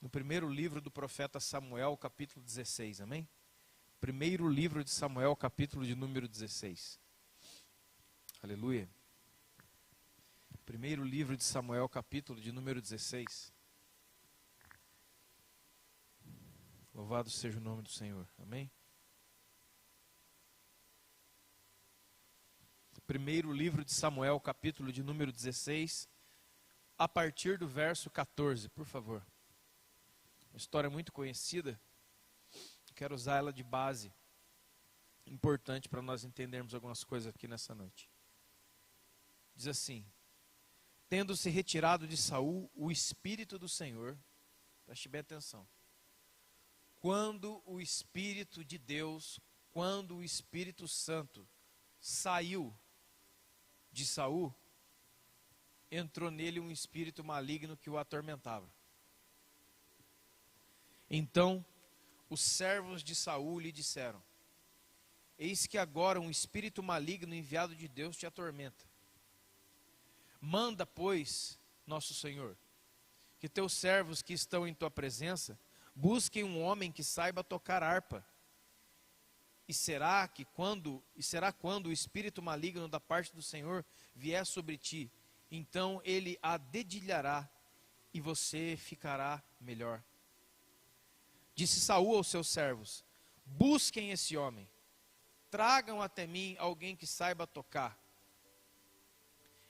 no primeiro livro do profeta Samuel, capítulo 16, amém? Primeiro livro de Samuel, capítulo de número 16. Aleluia. Primeiro livro de Samuel, capítulo de número 16. Louvado seja o nome do Senhor, amém? Primeiro livro de Samuel, capítulo de número 16, a partir do verso 14, por favor. Uma história muito conhecida, quero usar ela de base, importante para nós entendermos algumas coisas aqui nessa noite. Diz assim: tendo se retirado de Saul o Espírito do Senhor, preste bem atenção, quando o Espírito de Deus, quando o Espírito Santo saiu de Saul, entrou nele um espírito maligno que o atormentava. Então os servos de Saul lhe disseram: eis que agora um espírito maligno enviado de Deus te atormenta. Manda, pois, nosso Senhor, que teus servos que estão em tua presença busquem um homem que saiba tocar harpa. E será quando o espírito maligno da parte do Senhor vier sobre ti, então ele a dedilhará e você ficará melhor. Disse Saul aos seus servos: busquem esse homem, tragam até mim alguém que saiba tocar.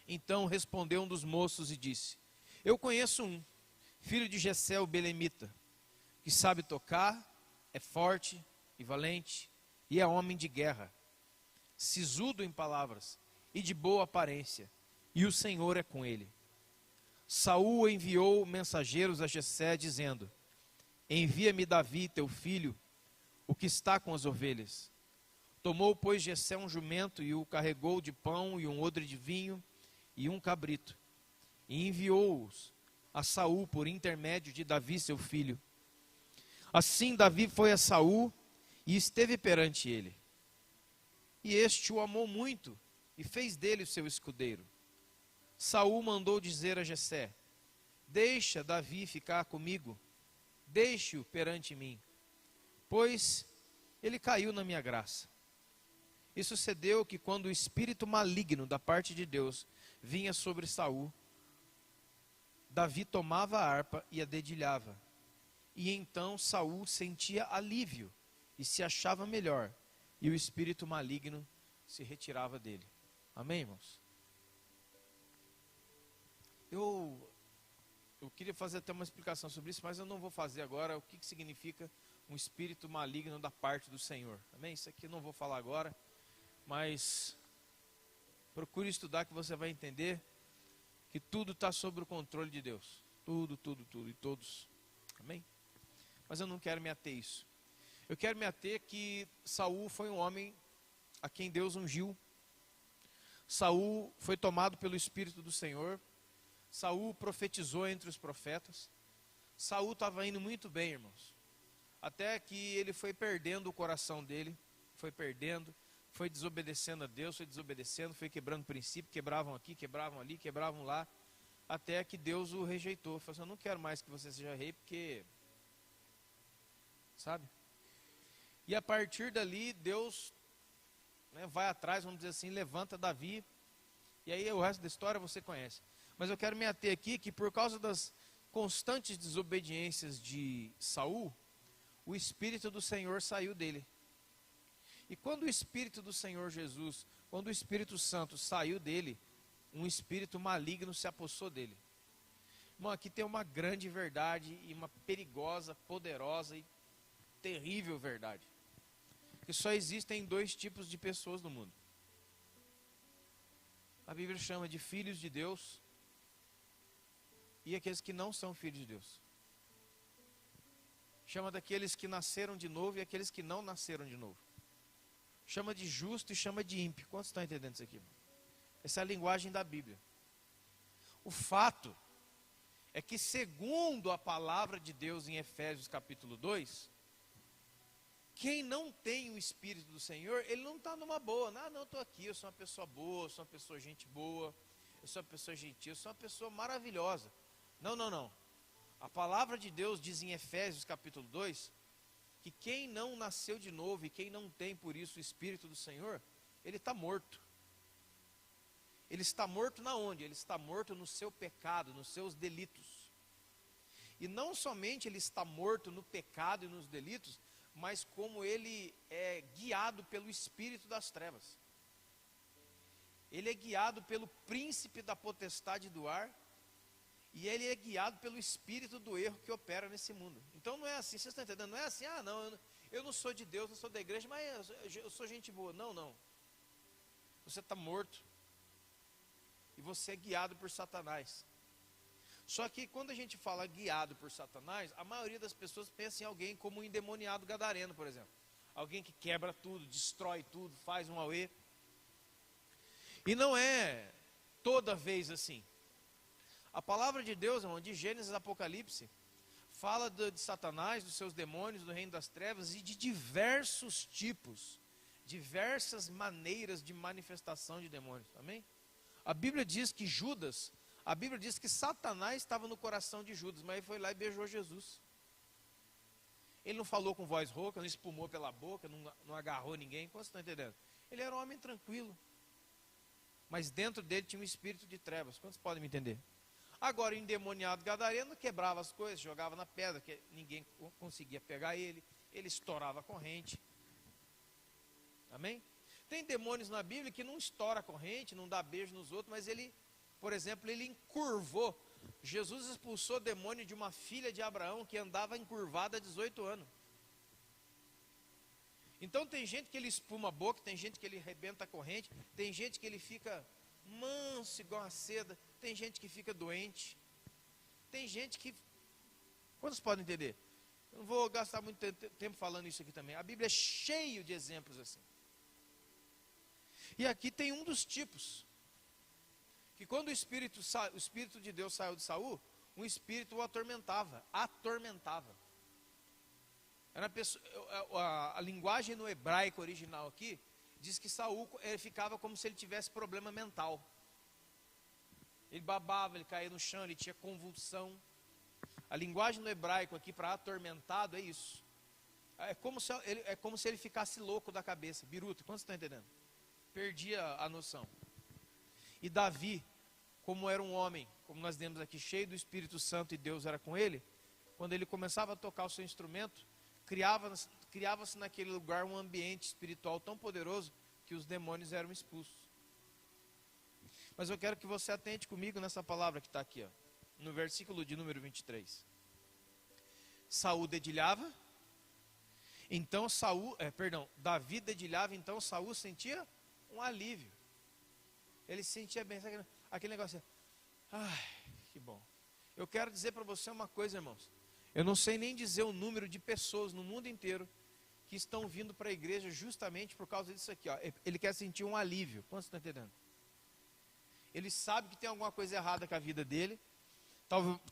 Então respondeu um dos moços e disse: eu conheço um, filho de Jessé o belemita, que sabe tocar, é forte e valente, e é homem de guerra, sisudo em palavras e de boa aparência, e o Senhor é com ele. Saul enviou mensageiros a Jessé, dizendo: envia-me Davi, teu filho, o que está com as ovelhas. Tomou, pois, Jessé um jumento e o carregou de pão e um odre de vinho e um cabrito, e enviou-os a Saul por intermédio de Davi, seu filho. Assim Davi foi a Saul e esteve perante ele. E este o amou muito e fez dele o seu escudeiro. Saul mandou dizer a Jessé: deixa Davi ficar comigo, deixe-o perante mim, pois ele caiu na minha graça. E sucedeu que quando o espírito maligno da parte de Deus vinha sobre Saul, Davi tomava a harpa e a dedilhava. E então Saul sentia alívio e se achava melhor, e o espírito maligno se retirava dele. Amém, irmãos? Eu queria fazer até uma explicação sobre isso, mas eu não vou fazer agora o que significa um espírito maligno da parte do Senhor. Amém? Isso aqui eu não vou falar agora, mas procure estudar que você vai entender que tudo está sob o controle de Deus. Tudo, e todos. Amém? Mas eu não quero me ater a isso. Eu quero me ater que Saul foi um homem a quem Deus ungiu. Saul foi tomado pelo Espírito do Senhor. Saul profetizou entre os profetas. Saul estava indo muito bem, irmãos. Até que ele foi perdendo o coração dele. Foi perdendo, foi desobedecendo a Deus, foi quebrando princípio, quebravam aqui, quebravam ali, quebravam lá. Até que Deus o rejeitou. Falou assim: eu não quero mais que você seja rei, porque... sabe? E a partir dali, Deus, vai atrás, vamos dizer assim, levanta Davi. E aí o resto da história você conhece. Mas eu quero me ater aqui que por causa das constantes desobediências de Saul, o Espírito do Senhor saiu dele. E quando o Espírito do Senhor Jesus, quando o Espírito Santo saiu dele, um espírito maligno se apossou dele. Irmão, aqui tem uma grande verdade e uma perigosa, poderosa e terrível verdade. Que só existem dois tipos de pessoas no mundo. A Bíblia chama de filhos de Deus e aqueles que não são filhos de Deus. Chama daqueles que nasceram de novo e aqueles que não nasceram de novo. Chama de justo e chama de ímpio. Quantos estão entendendo isso aqui, irmão? Essa é a linguagem da Bíblia. O fato é que, segundo a palavra de Deus em Efésios capítulo 2, quem não tem o Espírito do Senhor, ele não está numa boa. Não, estou aqui, eu sou uma pessoa boa, eu sou uma pessoa gente boa, eu sou uma pessoa gentil, eu sou uma pessoa maravilhosa. Não. A palavra de Deus diz em Efésios capítulo 2, que quem não nasceu de novo e quem não tem por isso o Espírito do Senhor, ele está morto. Ele está morto na onde? Ele está morto no seu pecado, nos seus delitos. E não somente ele está morto no pecado e nos delitos, mas como ele é guiado pelo espírito das trevas. Ele é guiado pelo príncipe da potestade do ar, e ele é guiado pelo espírito do erro que opera nesse mundo. Então não é assim, vocês estão entendendo? Não é assim, não, eu não sou de Deus, não sou da igreja, mas eu sou gente boa. Não, não. Você está morto. E você é guiado por Satanás. Só que quando a gente fala guiado por Satanás, a maioria das pessoas pensa em alguém como um endemoniado gadareno, por exemplo. Alguém que quebra tudo, destrói tudo, faz um auê. E não é toda vez assim. A palavra de Deus, irmão, de Gênesis a Apocalipse, fala de Satanás, dos seus demônios, do reino das trevas e de diversos tipos, diversas maneiras de manifestação de demônios. Amém? A Bíblia diz que a Bíblia diz que Satanás estava no coração de Judas, mas ele foi lá e beijou Jesus. Ele não falou com voz rouca, não espumou pela boca, não agarrou ninguém. Como vocês estão entendendo? Ele era um homem tranquilo, mas dentro dele tinha um espírito de trevas. Quantos podem me entender? Agora, o endemoniado gadareno quebrava as coisas, jogava na pedra, que ninguém conseguia pegar ele, ele estourava a corrente. Amém? Tem demônios na Bíblia que não estoura a corrente, não dá beijo nos outros, mas ele, por exemplo, ele encurvou. Jesus expulsou o demônio de uma filha de Abraão que andava encurvada há 18 anos. Então tem gente que ele espuma a boca, tem gente que ele arrebenta a corrente, tem gente que ele fica manso igual a seda, tem gente que fica doente, tem gente que... Quantos podem entender? Eu não vou gastar muito tempo falando isso aqui também. A Bíblia é cheia de exemplos assim. E aqui tem um dos tipos, que quando o Espírito de Deus saiu de Saul, um espírito o atormentava. Era a linguagem no hebraico original aqui, diz que Saul ficava como se ele tivesse problema mental. Ele babava, ele caía no chão, ele tinha convulsão. A linguagem no hebraico aqui para atormentado é isso. É como se ele ficasse louco da cabeça, biruta, quantos estão entendendo? Perdia a noção. E Davi, como era um homem, como nós vemos aqui, cheio do Espírito Santo e Deus era com ele, quando ele começava a tocar o seu instrumento, criava-se naquele lugar um ambiente espiritual tão poderoso que os demônios eram expulsos. Mas eu quero que você atente comigo nessa palavra que está aqui, ó, no versículo de número 23. Saul dedilhava, então Davi dedilhava, então Saul sentia um alívio. Ele se sentia bem, sabe aquele negócio assim, ai, que bom. Eu quero dizer para você uma coisa, irmãos. Eu não sei nem dizer o número de pessoas no mundo inteiro que estão vindo para a igreja justamente por causa disso aqui, ó. Ele quer sentir um alívio. Quantos estão entendendo? Ele sabe que tem alguma coisa errada com a vida dele.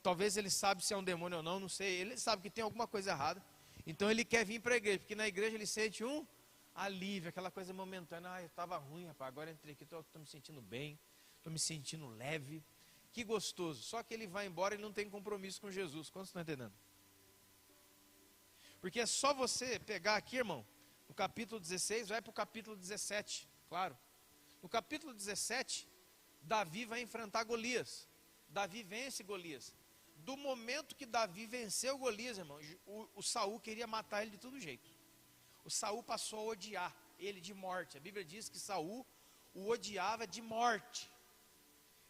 Talvez ele sabe se é um demônio ou não, não sei. Ele sabe que tem alguma coisa errada. Então ele quer vir para a igreja, porque na igreja ele sente um alívio, aquela coisa momentânea. Eu estava ruim, rapaz, agora entrei aqui, estou me sentindo bem, estou me sentindo leve. Que gostoso. Só que ele vai embora e não tem compromisso com Jesus. Quantos estão entendendo? Porque é só você pegar aqui, irmão, no capítulo 16, vai para o capítulo 17, claro. No capítulo 17, Davi vai enfrentar Golias. Davi vence Golias. Do momento que Davi venceu Golias, irmão, o Saul queria matar ele de todo jeito. O Saul passou a odiar ele de morte. A Bíblia diz que Saul o odiava de morte.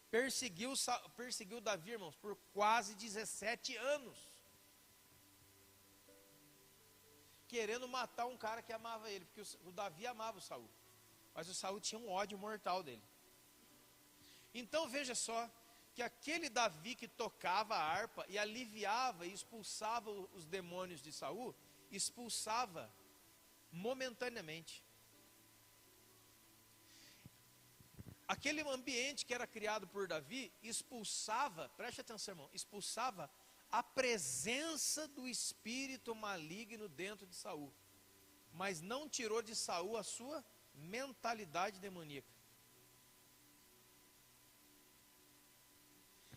Perseguiu Davi, irmãos, por quase 17 anos. Querendo matar um cara que amava ele, porque o Davi amava o Saul, mas o Saul tinha um ódio mortal dele. Então veja só, que aquele Davi que tocava a harpa e aliviava e expulsava os demônios de Saul, expulsava momentaneamente. Aquele ambiente que era criado por Davi, expulsava, preste atenção, irmão, expulsava a presença do espírito maligno dentro de Saul, mas não tirou de Saul a sua mentalidade demoníaca.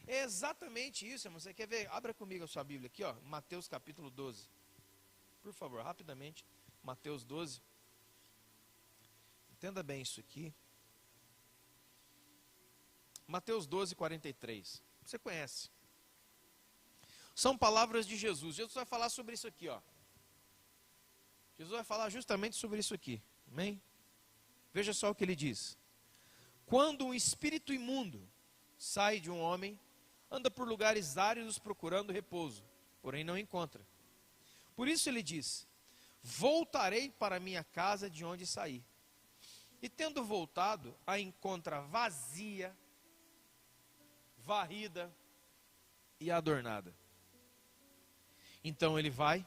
É exatamente isso, irmão. Você quer ver? Abra comigo a sua Bíblia aqui, ó, Mateus capítulo 12. Por favor, rapidamente. Mateus 12. Entenda bem isso aqui. Mateus 12, 43. Você conhece. São palavras de Jesus. Jesus vai falar sobre isso aqui, ó. Jesus vai falar justamente sobre isso aqui. Amém? Veja só o que ele diz. Quando um espírito imundo sai de um homem, anda por lugares áridos procurando repouso, porém não encontra. Por isso ele diz: voltarei para minha casa de onde saí. E tendo voltado, a encontra vazia, varrida e adornada. Então ele vai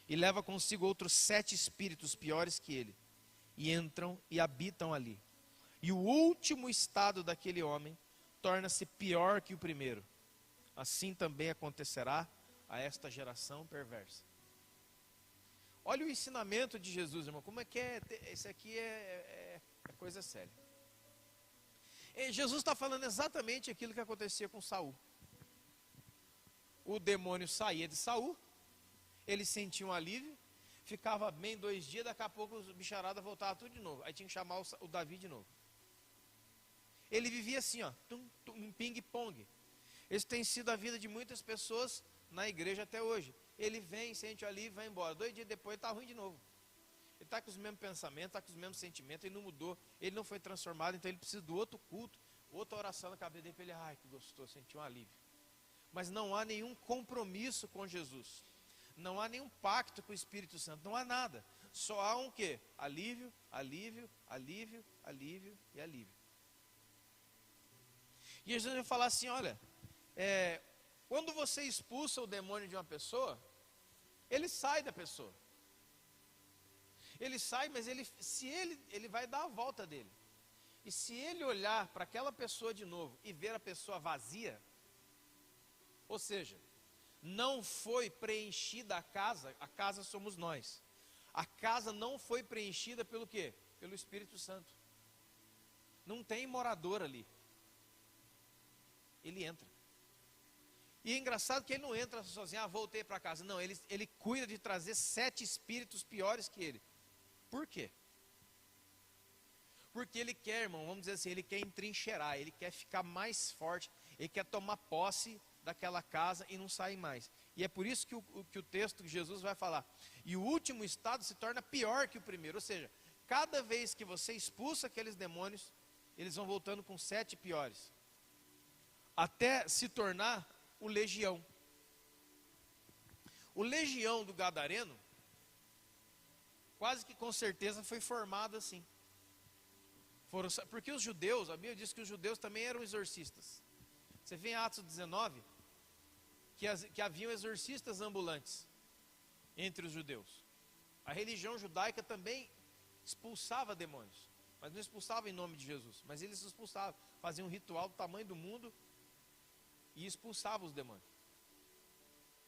e leva consigo outros 7 espíritos piores que ele, e entram e habitam ali. E o último estado daquele homem torna-se pior que o primeiro. Assim também acontecerá a esta geração perversa. Olha o ensinamento de Jesus, irmão. Como é que é? Esse aqui é coisa séria. E Jesus está falando exatamente aquilo que acontecia com Saul. O demônio saía de Saul, ele sentia um alívio, ficava bem 2 dias, daqui a pouco os bicharada voltava tudo de novo. Aí tinha que chamar o Davi de novo. Ele vivia assim, ó, um ping-pong. Isso tem sido a vida de muitas pessoas na igreja até hoje. Ele vem, sente o alívio, vai embora. 2 dias depois está ruim de novo. Ele está com os mesmos pensamentos, está com os mesmos sentimentos, ele não mudou, ele não foi transformado, então ele precisa do outro culto, outra oração na cabeça dele para ele, ai que gostoso, sentiu um alívio. Mas não há nenhum compromisso com Jesus. Não há nenhum pacto com o Espírito Santo, não há nada. Só há um quê? Alívio, alívio, alívio, alívio e alívio. E Jesus vai falar assim, olha, quando você expulsa o demônio de uma pessoa, ele sai da pessoa. Ele sai, mas ele vai dar a volta dele. E se ele olhar para aquela pessoa de novo e ver a pessoa vazia, ou seja, não foi preenchida a casa somos nós. A casa não foi preenchida pelo quê? Pelo Espírito Santo. Não tem morador ali. Ele entra. E é engraçado que ele não entra sozinho, voltei para casa. Não, ele cuida de trazer 7 espíritos piores que ele. Por quê? Porque ele quer, irmão, vamos dizer assim, ele quer entrincheirar, ele quer ficar mais forte, ele quer tomar posse daquela casa e não sair mais. E é por isso que o texto de Jesus vai falar. E o último estado se torna pior que o primeiro. Ou seja, cada vez que você expulsa aqueles demônios, eles vão voltando com 7 piores. Até se tornar o legião. O legião do Gadareno, quase que com certeza foi formado assim. Porque os judeus, a Bíblia diz que os judeus também eram exorcistas. Você vê em Atos 19, que haviam exorcistas ambulantes entre os judeus. A religião judaica também expulsava demônios, mas não expulsava em nome de Jesus, mas eles expulsavam, faziam um ritual do tamanho do mundo e expulsavam os demônios.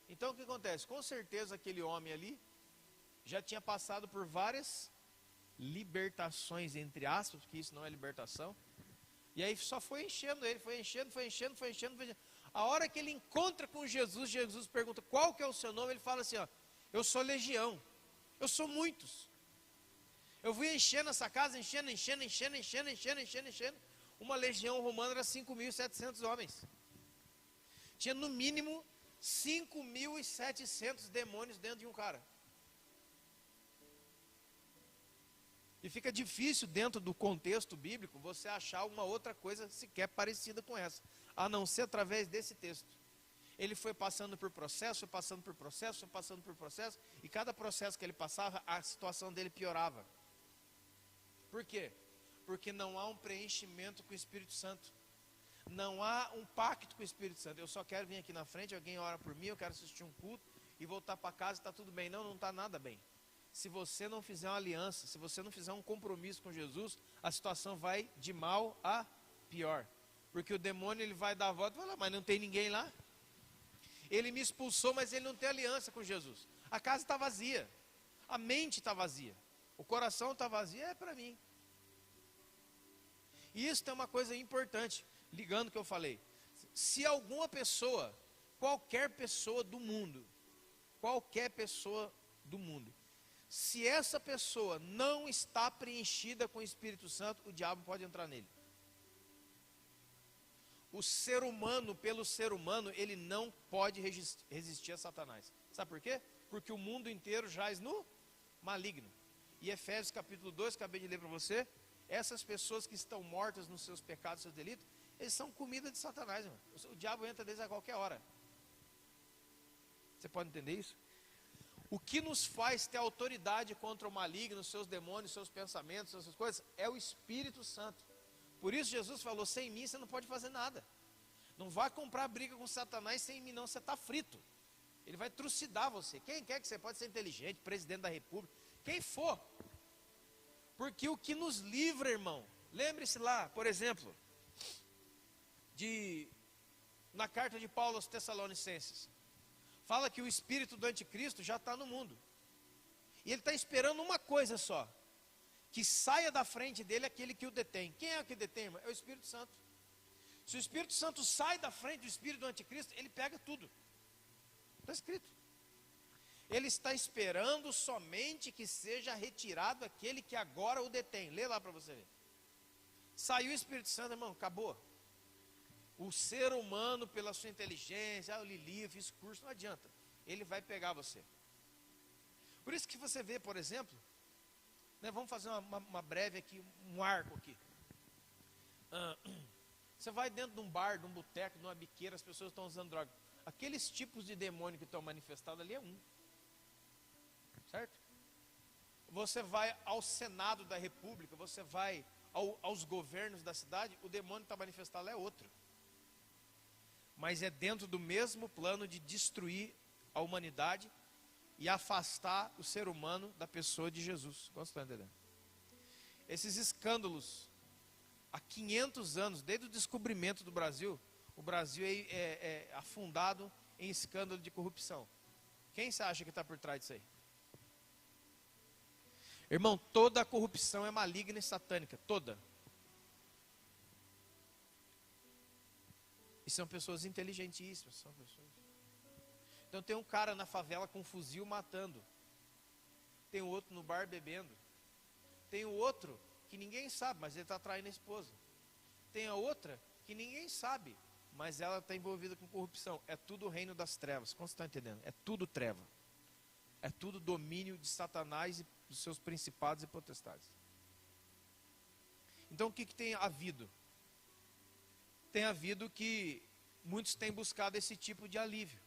Então o que acontece? Com certeza aquele homem ali já tinha passado por várias libertações, entre aspas, porque isso não é libertação, e aí só foi enchendo ele, foi enchendo. A hora que ele encontra com Jesus, Jesus pergunta, qual que é o seu nome? Ele fala assim, ó, eu sou legião, eu sou muitos. Eu fui enchendo essa casa, enchendo. Uma legião romana era 5.700 homens. Tinha no mínimo 5.700 demônios dentro de um cara. E fica difícil dentro do contexto bíblico você achar uma outra coisa sequer parecida com essa, a não ser através desse texto. Ele foi passando por processo, e cada processo que ele passava, a situação dele piorava. Por quê? Porque não há um preenchimento com o Espírito Santo. Não há um pacto com o Espírito Santo. Eu só quero vir aqui na frente, alguém ora por mim, eu quero assistir um culto e voltar para casa e está tudo bem. Não está nada bem. Se você não fizer uma aliança, se você não fizer um compromisso com Jesus, a situação vai de mal a pior. Porque o demônio ele vai dar a volta e vai lá, mas não tem ninguém lá. Ele me expulsou, mas ele não tem aliança com Jesus. A casa está vazia, a mente está vazia, o coração está vazio, é para mim. E isso tem uma coisa importante, ligando o que eu falei. Se alguma pessoa, qualquer pessoa do mundo, se essa pessoa não está preenchida com o Espírito Santo, o diabo pode entrar nele. O ser humano, pelo ser humano, ele não pode resistir a Satanás. Sabe por quê? Porque o mundo inteiro jaz no maligno. E Efésios capítulo 2, acabei de ler para você, essas pessoas que estão mortas nos seus pecados, seus delitos, eles são comida de Satanás, irmão. O diabo entra neles a qualquer hora. Você pode entender isso? O que nos faz ter autoridade contra o maligno, seus demônios, seus pensamentos, essas coisas, é o Espírito Santo. Por isso Jesus falou, sem mim você não pode fazer nada. Não vai comprar briga com Satanás sem mim não, você está frito. Ele vai trucidar você. Quem quer que você pode ser inteligente, presidente da república, quem for. Porque o que nos livra, irmão, lembre-se lá, por exemplo, na carta de Paulo aos Tessalonicenses, fala que o espírito do anticristo já está no mundo. E ele está esperando uma coisa só, que saia da frente dele aquele que o detém. Quem é o que detém, irmão? É o Espírito Santo. Se o Espírito Santo sai da frente do espírito do anticristo, ele pega tudo. Está escrito. Ele está esperando somente que seja retirado aquele que agora o detém. Lê lá para você ver. Saiu o Espírito Santo, irmão, acabou. O ser humano, pela sua inteligência, eu li livro, fiz curso, não adianta. Ele vai pegar você. Por isso que você vê, por exemplo, né, vamos fazer uma breve aqui, um arco aqui. Você vai dentro de um bar, de um boteco, de uma biqueira, as pessoas estão usando droga. Aqueles tipos de demônio que estão manifestados ali é um. Certo? Você vai ao Senado da República, você vai aos governos da cidade, o demônio que está manifestado é outro. Mas é dentro do mesmo plano de destruir a humanidade e afastar o ser humano da pessoa de Jesus. Como você está entendendo? Esses escândalos, há 500 anos, desde o descobrimento do Brasil, o Brasil é afundado em escândalo de corrupção. Quem você acha que está por trás disso aí? Irmão, toda a corrupção é maligna e satânica, toda. E são pessoas inteligentíssimas, são pessoas. Então tem um cara na favela com um fuzil matando. Tem o outro no bar bebendo. Tem o outro que ninguém sabe, mas ele está traindo a esposa. Tem a outra que ninguém sabe, mas ela está envolvida com corrupção. É tudo o reino das trevas, como você está entendendo? É tudo treva. É tudo domínio de Satanás e dos seus principados e potestades. Então o que tem havido? Tem havido que muitos têm buscado esse tipo de alívio.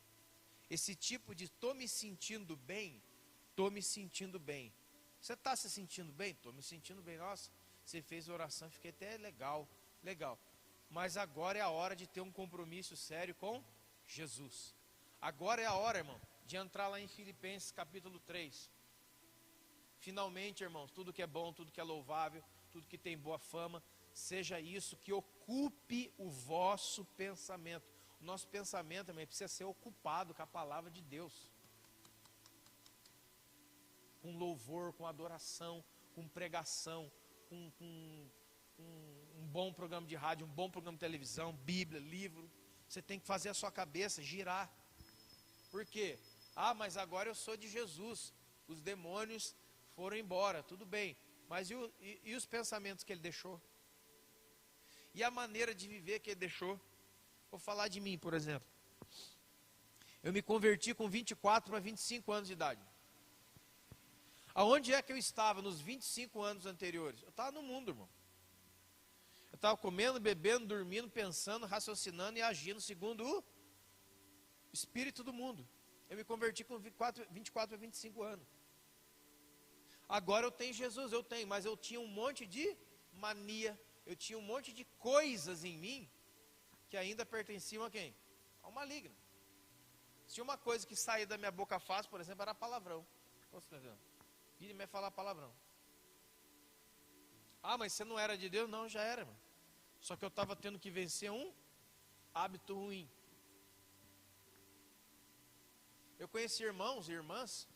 Esse tipo de estou me sentindo bem, estou me sentindo bem. Você está se sentindo bem? Estou me sentindo bem. Nossa, você fez oração, fiquei até legal. Mas agora é a hora de ter um compromisso sério com Jesus. Agora é a hora, irmão, de entrar lá em Filipenses capítulo 3. Finalmente, irmãos, tudo que é bom, tudo que é louvável, tudo que tem boa fama, seja isso que ocupe o vosso pensamento. O nosso pensamento também precisa ser ocupado com a palavra de Deus. Com louvor, com adoração, com pregação, com um bom programa de rádio, um bom programa de televisão, Bíblia, livro. Você tem que fazer a sua cabeça girar. Por quê? Ah, mas agora eu sou de Jesus. Os demônios foram embora, tudo bem. Mas e os pensamentos que ele deixou? E a maneira de viver que ele deixou? Vou falar de mim, por exemplo. Eu me converti com 24 para 25 anos de idade. Aonde é que eu estava nos 25 anos anteriores? Eu estava no mundo, irmão. Eu estava comendo, bebendo, dormindo, pensando, raciocinando e agindo segundo o espírito do mundo. Eu me converti com 24 para 25 anos. Agora eu tenho Jesus, mas eu tinha um monte de mania, eu tinha um monte de coisas em mim que ainda pertenciam a quem? Ao maligno. Se tinha uma coisa que saía da minha boca fácil, por exemplo, era palavrão. Você está vendo? Vira e me falar palavrão. Ah, mas você não era de Deus? Não, já era, mano. Só que eu estava tendo que vencer um hábito ruim. Eu conheci irmãos e irmãs,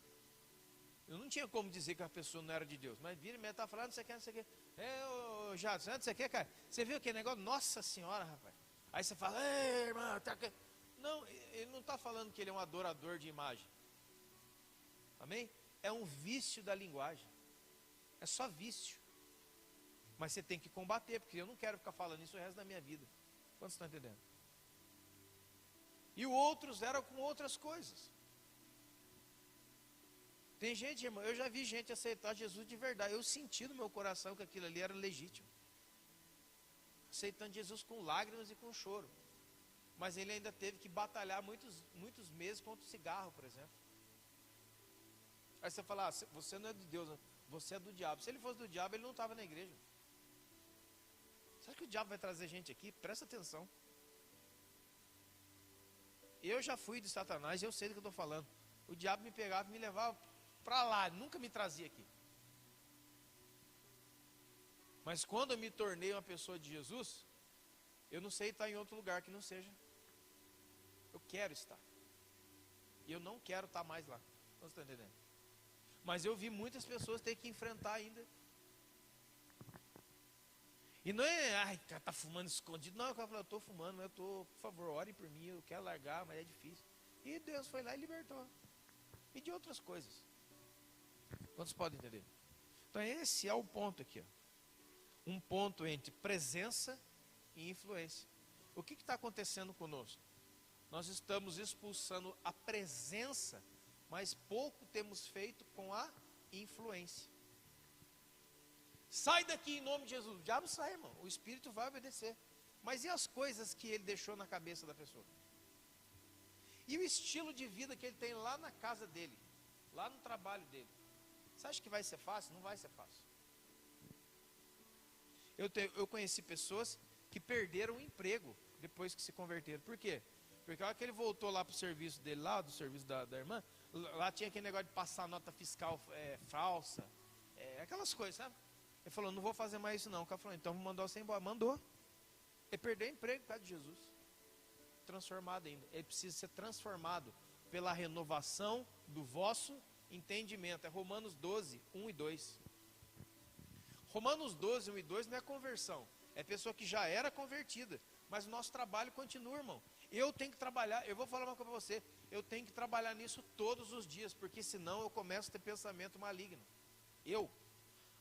eu não tinha como dizer que a pessoa não era de Deus, mas vira e meia estava falando, não sei o que, não sei o que. Jadson, não sei o que, cara. Você viu aquele negócio? Nossa senhora, rapaz. Aí você fala, ei, irmão, tá... Não, ele não está falando que ele é um adorador de imagem. Amém? É um vício da linguagem. É só vício. Mas você tem que combater, porque eu não quero ficar falando isso o resto da minha vida. Quantos estão entendendo? E outros eram com outras coisas. Tem gente, irmão, eu já vi gente aceitar Jesus de verdade. Eu senti no meu coração que aquilo ali era legítimo. Aceitando Jesus com lágrimas e com choro. Mas ele ainda teve que batalhar muitos meses contra o cigarro, por exemplo. Aí você fala, você não é de Deus, você é do diabo. Se ele fosse do diabo, ele não estava na igreja. Sabe que o diabo vai trazer gente aqui? Presta atenção. Eu já fui de Satanás e eu sei do que eu estou falando. O diabo me pegava e me levava para lá, nunca me trazia aqui. Mas quando eu me tornei uma pessoa de Jesus, eu não sei estar em outro lugar que não seja. Eu quero estar. E eu não quero estar mais lá. Você está entendendo? Mas eu vi muitas pessoas ter que enfrentar ainda. E não é, ai, cara, tá fumando escondido. Não, eu falo, eu estou fumando, mas eu estou, por favor, orem por mim, eu quero largar, mas é difícil. E Deus foi lá e libertou. E de outras coisas. Quantos podem entender? Então esse é o ponto aqui, ó. Um ponto entre presença e influência. O que está acontecendo conosco? Nós estamos expulsando a presença, mas pouco temos feito com a influência. Sai daqui em nome de Jesus. O diabo sai, irmão. O Espírito vai obedecer. Mas e as coisas que ele deixou na cabeça da pessoa? E o estilo de vida que ele tem lá na casa dele, lá no trabalho dele? Você acha que vai ser fácil? Não vai ser fácil. Eu conheci pessoas que perderam o emprego depois que se converteram. Por quê? Porque a hora que ele voltou lá para o serviço dele, lá do serviço da irmã, lá tinha aquele negócio de passar nota fiscal falsa, aquelas coisas, sabe? Ele falou, não vou fazer mais isso não. O cara falou, então vou mandar você embora. Mandou. Ele perdeu o emprego por causa de Jesus. Transformado ainda. Ele precisa ser transformado pela renovação do vosso entendimento. É Romanos 12, 1 e 2. Romanos 12, 1 e 2 não é conversão. É pessoa que já era convertida. Mas o nosso trabalho continua, irmão. Eu tenho que trabalhar, eu vou falar uma coisa para você. Eu tenho que trabalhar nisso todos os dias. Porque senão eu começo a ter pensamento maligno.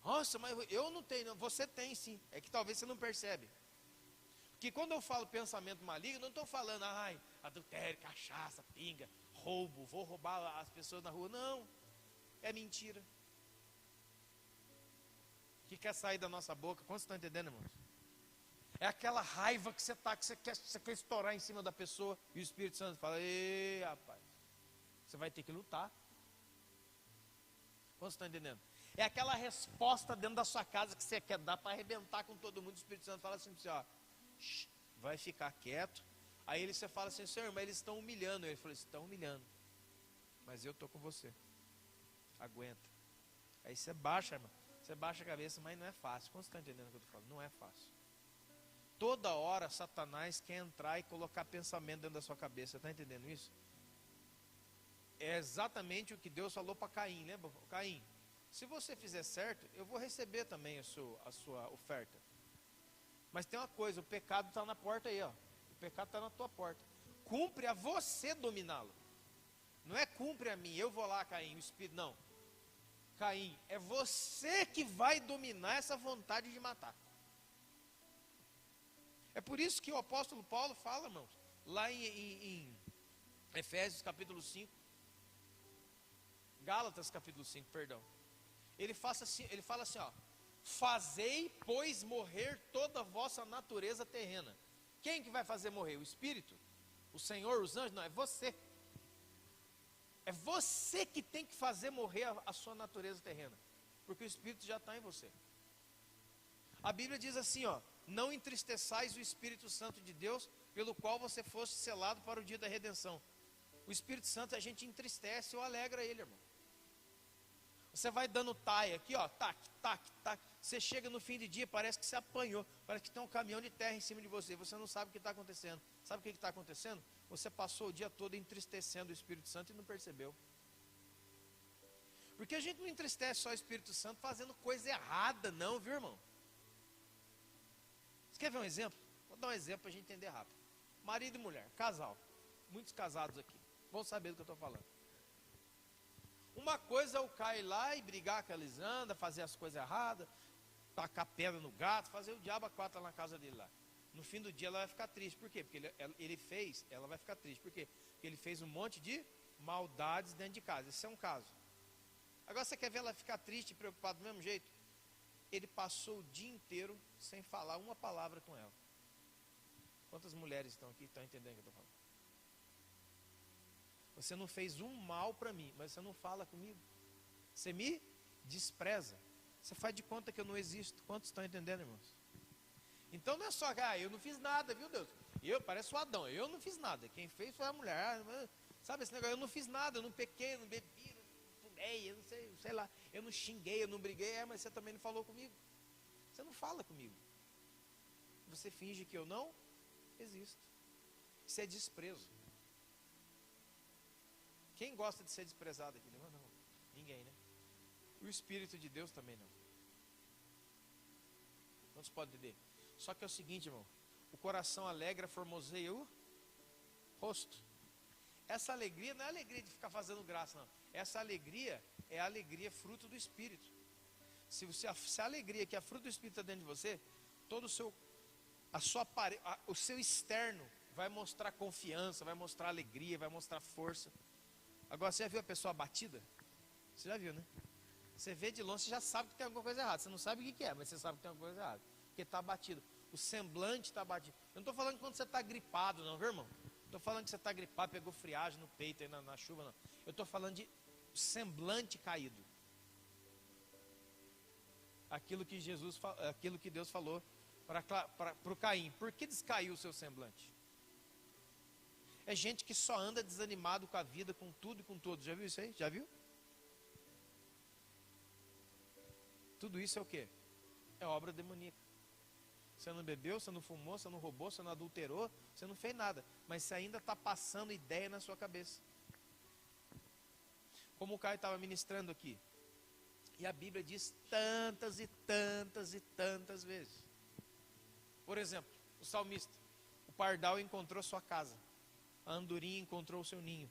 Nossa, mas eu não tenho, não. Você tem sim, é que talvez você não percebe. Porque quando eu falo pensamento maligno, não estou falando, adultério, cachaça, pinga, roubo, vou roubar as pessoas na rua. Não, é mentira. O que quer sair da nossa boca? Quantos estão entendendo, irmãos? É aquela raiva que você está, que você quer estourar em cima da pessoa, e o Espírito Santo fala, ei, rapaz, você vai ter que lutar. Quantos estão entendendo? É aquela resposta dentro da sua casa que você quer dar para arrebentar com todo mundo. O Espírito Santo fala assim, vai ficar quieto. Aí você fala assim, Senhor, mas eles estão humilhando. Ele falou, estão humilhando, mas eu estou com você. Aguenta. Aí você baixa, irmão. Você baixa a cabeça, mas não é fácil. Quantos estão entendendo o que eu estou falando? Não é fácil. Toda hora Satanás quer entrar e colocar pensamento dentro da sua cabeça. Você está entendendo isso? É exatamente o que Deus falou para Caim. Lembra? Caim, se você fizer certo, eu vou receber também a sua oferta. Mas tem uma coisa, o pecado está na porta aí, ó. O pecado está na tua porta. Cumpre a você dominá-lo. Não é cumpre a mim, eu vou lá, Caim, o Espírito, não. Caim, é você que vai dominar essa vontade de matar. É por isso que o apóstolo Paulo fala, irmãos, lá em Efésios capítulo 5, Gálatas capítulo 5, perdão. Ele fala assim, fazei, pois, morrer toda a vossa natureza terrena. Quem que vai fazer morrer? O Espírito? O Senhor, os anjos? Não, é você. É você que tem que fazer morrer a sua natureza terrena. Porque o Espírito já está em você. A Bíblia diz assim, não entristeçais o Espírito Santo de Deus, pelo qual você fosse selado para o dia da redenção. O Espírito Santo a gente entristece ou alegra ele, irmão. Você vai dando taia aqui, tac, tac, tac. Você chega no fim de dia, parece que você apanhou. Parece que tem um caminhão de terra em cima de você. Você não sabe o que está acontecendo. Sabe o que está acontecendo? Você passou o dia todo entristecendo o Espírito Santo e não percebeu. Porque a gente não entristece só o Espírito Santo fazendo coisa errada, não, viu, irmão? Você quer ver um exemplo? Vou dar um exemplo para a gente entender rápido. marido e mulher, casal. Muitos casados aqui vão saber do que eu estou falando. Uma coisa é o cara ir lá e brigar com a Elisandra, fazer as coisas erradas, tacar pedra no gato, fazer o diabo a quatro lá na casa dele lá. No fim do dia ela vai ficar triste. Por quê? Porque ela vai ficar triste. Por quê? Porque ele fez um monte de maldades dentro de casa. Esse é um caso. Agora você quer ver ela ficar triste e preocupada do mesmo jeito? Ele passou o dia inteiro sem falar uma palavra com ela. Quantas mulheres estão aqui, estão entendendo o que eu estou falando? Você não fez um mal para mim, mas você não fala comigo. Você me despreza. Você faz de conta que eu não existo. Quantos estão entendendo, irmãos? Então não é só, eu não fiz nada, viu Deus? Parece o Adão, eu não fiz nada. Quem fez foi a mulher. Sabe esse negócio? Eu não fiz nada, eu não pequei, eu não bebi, não fumei, eu não sei lá. Eu não xinguei, eu não briguei, mas você também não falou comigo. Você não fala comigo. Você finge que eu não existo. Isso é desprezo. Quem gosta de ser desprezado aqui? Não, ninguém, né? O Espírito de Deus também não. Não se pode entender. Só que é o seguinte, irmão. O coração alegre formoseia o rosto. Essa alegria não é alegria de ficar fazendo graça, não. Essa alegria é a alegria fruto do Espírito. Se a alegria que é fruto do Espírito está dentro de você, todo o seu externo vai mostrar confiança, vai mostrar alegria, vai mostrar força. Agora, você já viu a pessoa abatida? Você já viu, né? Você vê de longe, você já sabe que tem alguma coisa errada. Você não sabe o que é, mas você sabe que tem alguma coisa errada. Porque está abatido. O semblante está abatido. Eu não estou falando quando você está gripado, não, viu, irmão? Não estou falando que você está gripado, pegou friagem no peito aí na chuva, não. Eu estou falando de semblante caído. Aquilo que Deus falou para o Caim. Por que descaiu o seu semblante? É gente que só anda desanimado com a vida, com tudo e com todos. Já viu isso aí? Já viu? Tudo isso é o quê? É obra demoníaca. Você não bebeu, você não fumou, você não roubou, você não adulterou, você não fez nada. Mas você ainda está passando ideia na sua cabeça. Como o Caio estava ministrando aqui. E a Bíblia diz tantas e tantas e tantas vezes. Por exemplo, o salmista. O pardal encontrou sua casa. A andorinha encontrou o seu ninho.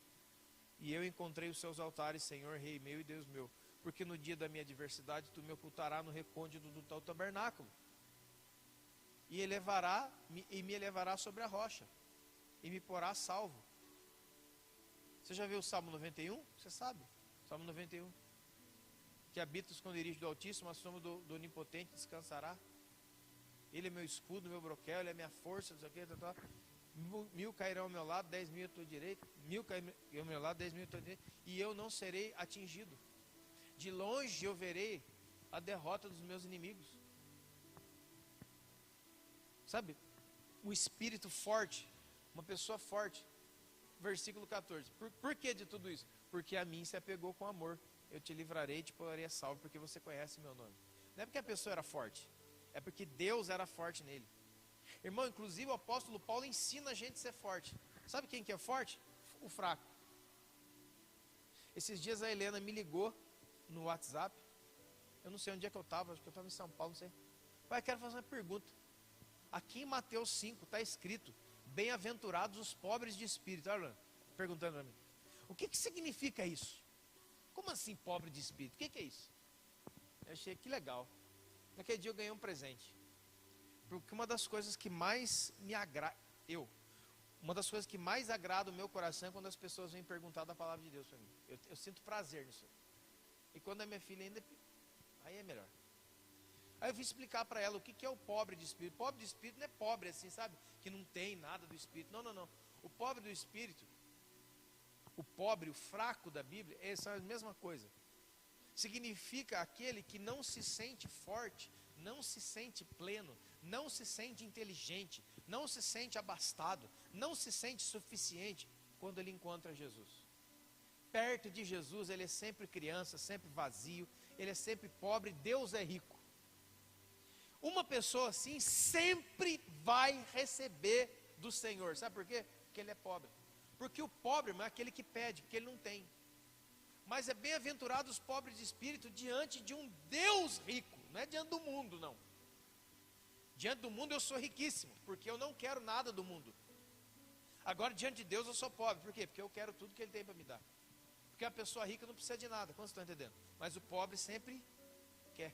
E eu encontrei os seus altares, Senhor, Rei meu e Deus meu. Porque no dia da minha adversidade, tu me ocultarás no recôndito do teu tabernáculo. E me elevará sobre a rocha. E me porá salvo. Você já viu o Salmo 91? Você sabe. Salmo 91. Que habita o esconderijo do Altíssimo, a sombra do Onipotente descansará. Ele é meu escudo, meu broquel, ele é minha força, não sei o que, tal. 1000 cairão ao meu lado, 10.000 à tua direita. 1000 cairão ao meu lado, 10.000 à tua direita. E eu não serei atingido. De longe eu verei a derrota dos meus inimigos. Sabe? O espírito forte, uma pessoa forte. Versículo 14. Por que de tudo isso? Porque a mim se apegou com amor. Eu te livrarei e te porei a salvo, porque você conhece meu nome. Não é porque a pessoa era forte, é porque Deus era forte nele. Irmão, inclusive o apóstolo Paulo ensina a gente a ser forte. Sabe quem que é forte? O fraco. Esses dias a Helena me ligou no WhatsApp. Eu não sei onde é que eu estava, acho que eu estava em São Paulo, não sei. Pai, quero fazer uma pergunta. Aqui em Mateus 5 está escrito: bem-aventurados os pobres de espírito. Olha, perguntando para mim, o que significa isso? Como assim pobre de espírito? O que é isso? Eu achei que legal. Naquele dia eu ganhei um presente. Porque uma das coisas que mais me agrada, uma das coisas que mais agrada o meu coração é quando as pessoas vêm perguntar da palavra de Deus para mim. Eu sinto prazer nisso. E quando é minha filha ainda, aí é melhor. Aí eu vim explicar para ela o que é o pobre de espírito. Pobre de espírito não é pobre assim, sabe? Que não tem nada do espírito. Não. O pobre do espírito, o pobre, o fraco da Bíblia, é a mesma coisa. Significa aquele que não se sente forte, não se sente pleno, não se sente inteligente, não se sente abastado, não se sente suficiente quando ele encontra Jesus. Perto de Jesus ele é sempre criança, sempre vazio, ele é sempre pobre, Deus é rico. Uma pessoa assim sempre vai receber do Senhor, sabe por quê? Porque ele é pobre. Porque o pobre não é aquele que pede, porque ele não tem. Mas é bem-aventurado os pobres de espírito diante de um Deus rico, não é diante do mundo, não. Diante do mundo eu sou riquíssimo, porque eu não quero nada do mundo. Agora, diante de Deus, eu sou pobre. Por quê? Porque eu quero tudo que Ele tem para me dar. Porque a pessoa rica não precisa de nada. Quantos estão entendendo? Mas o pobre sempre quer.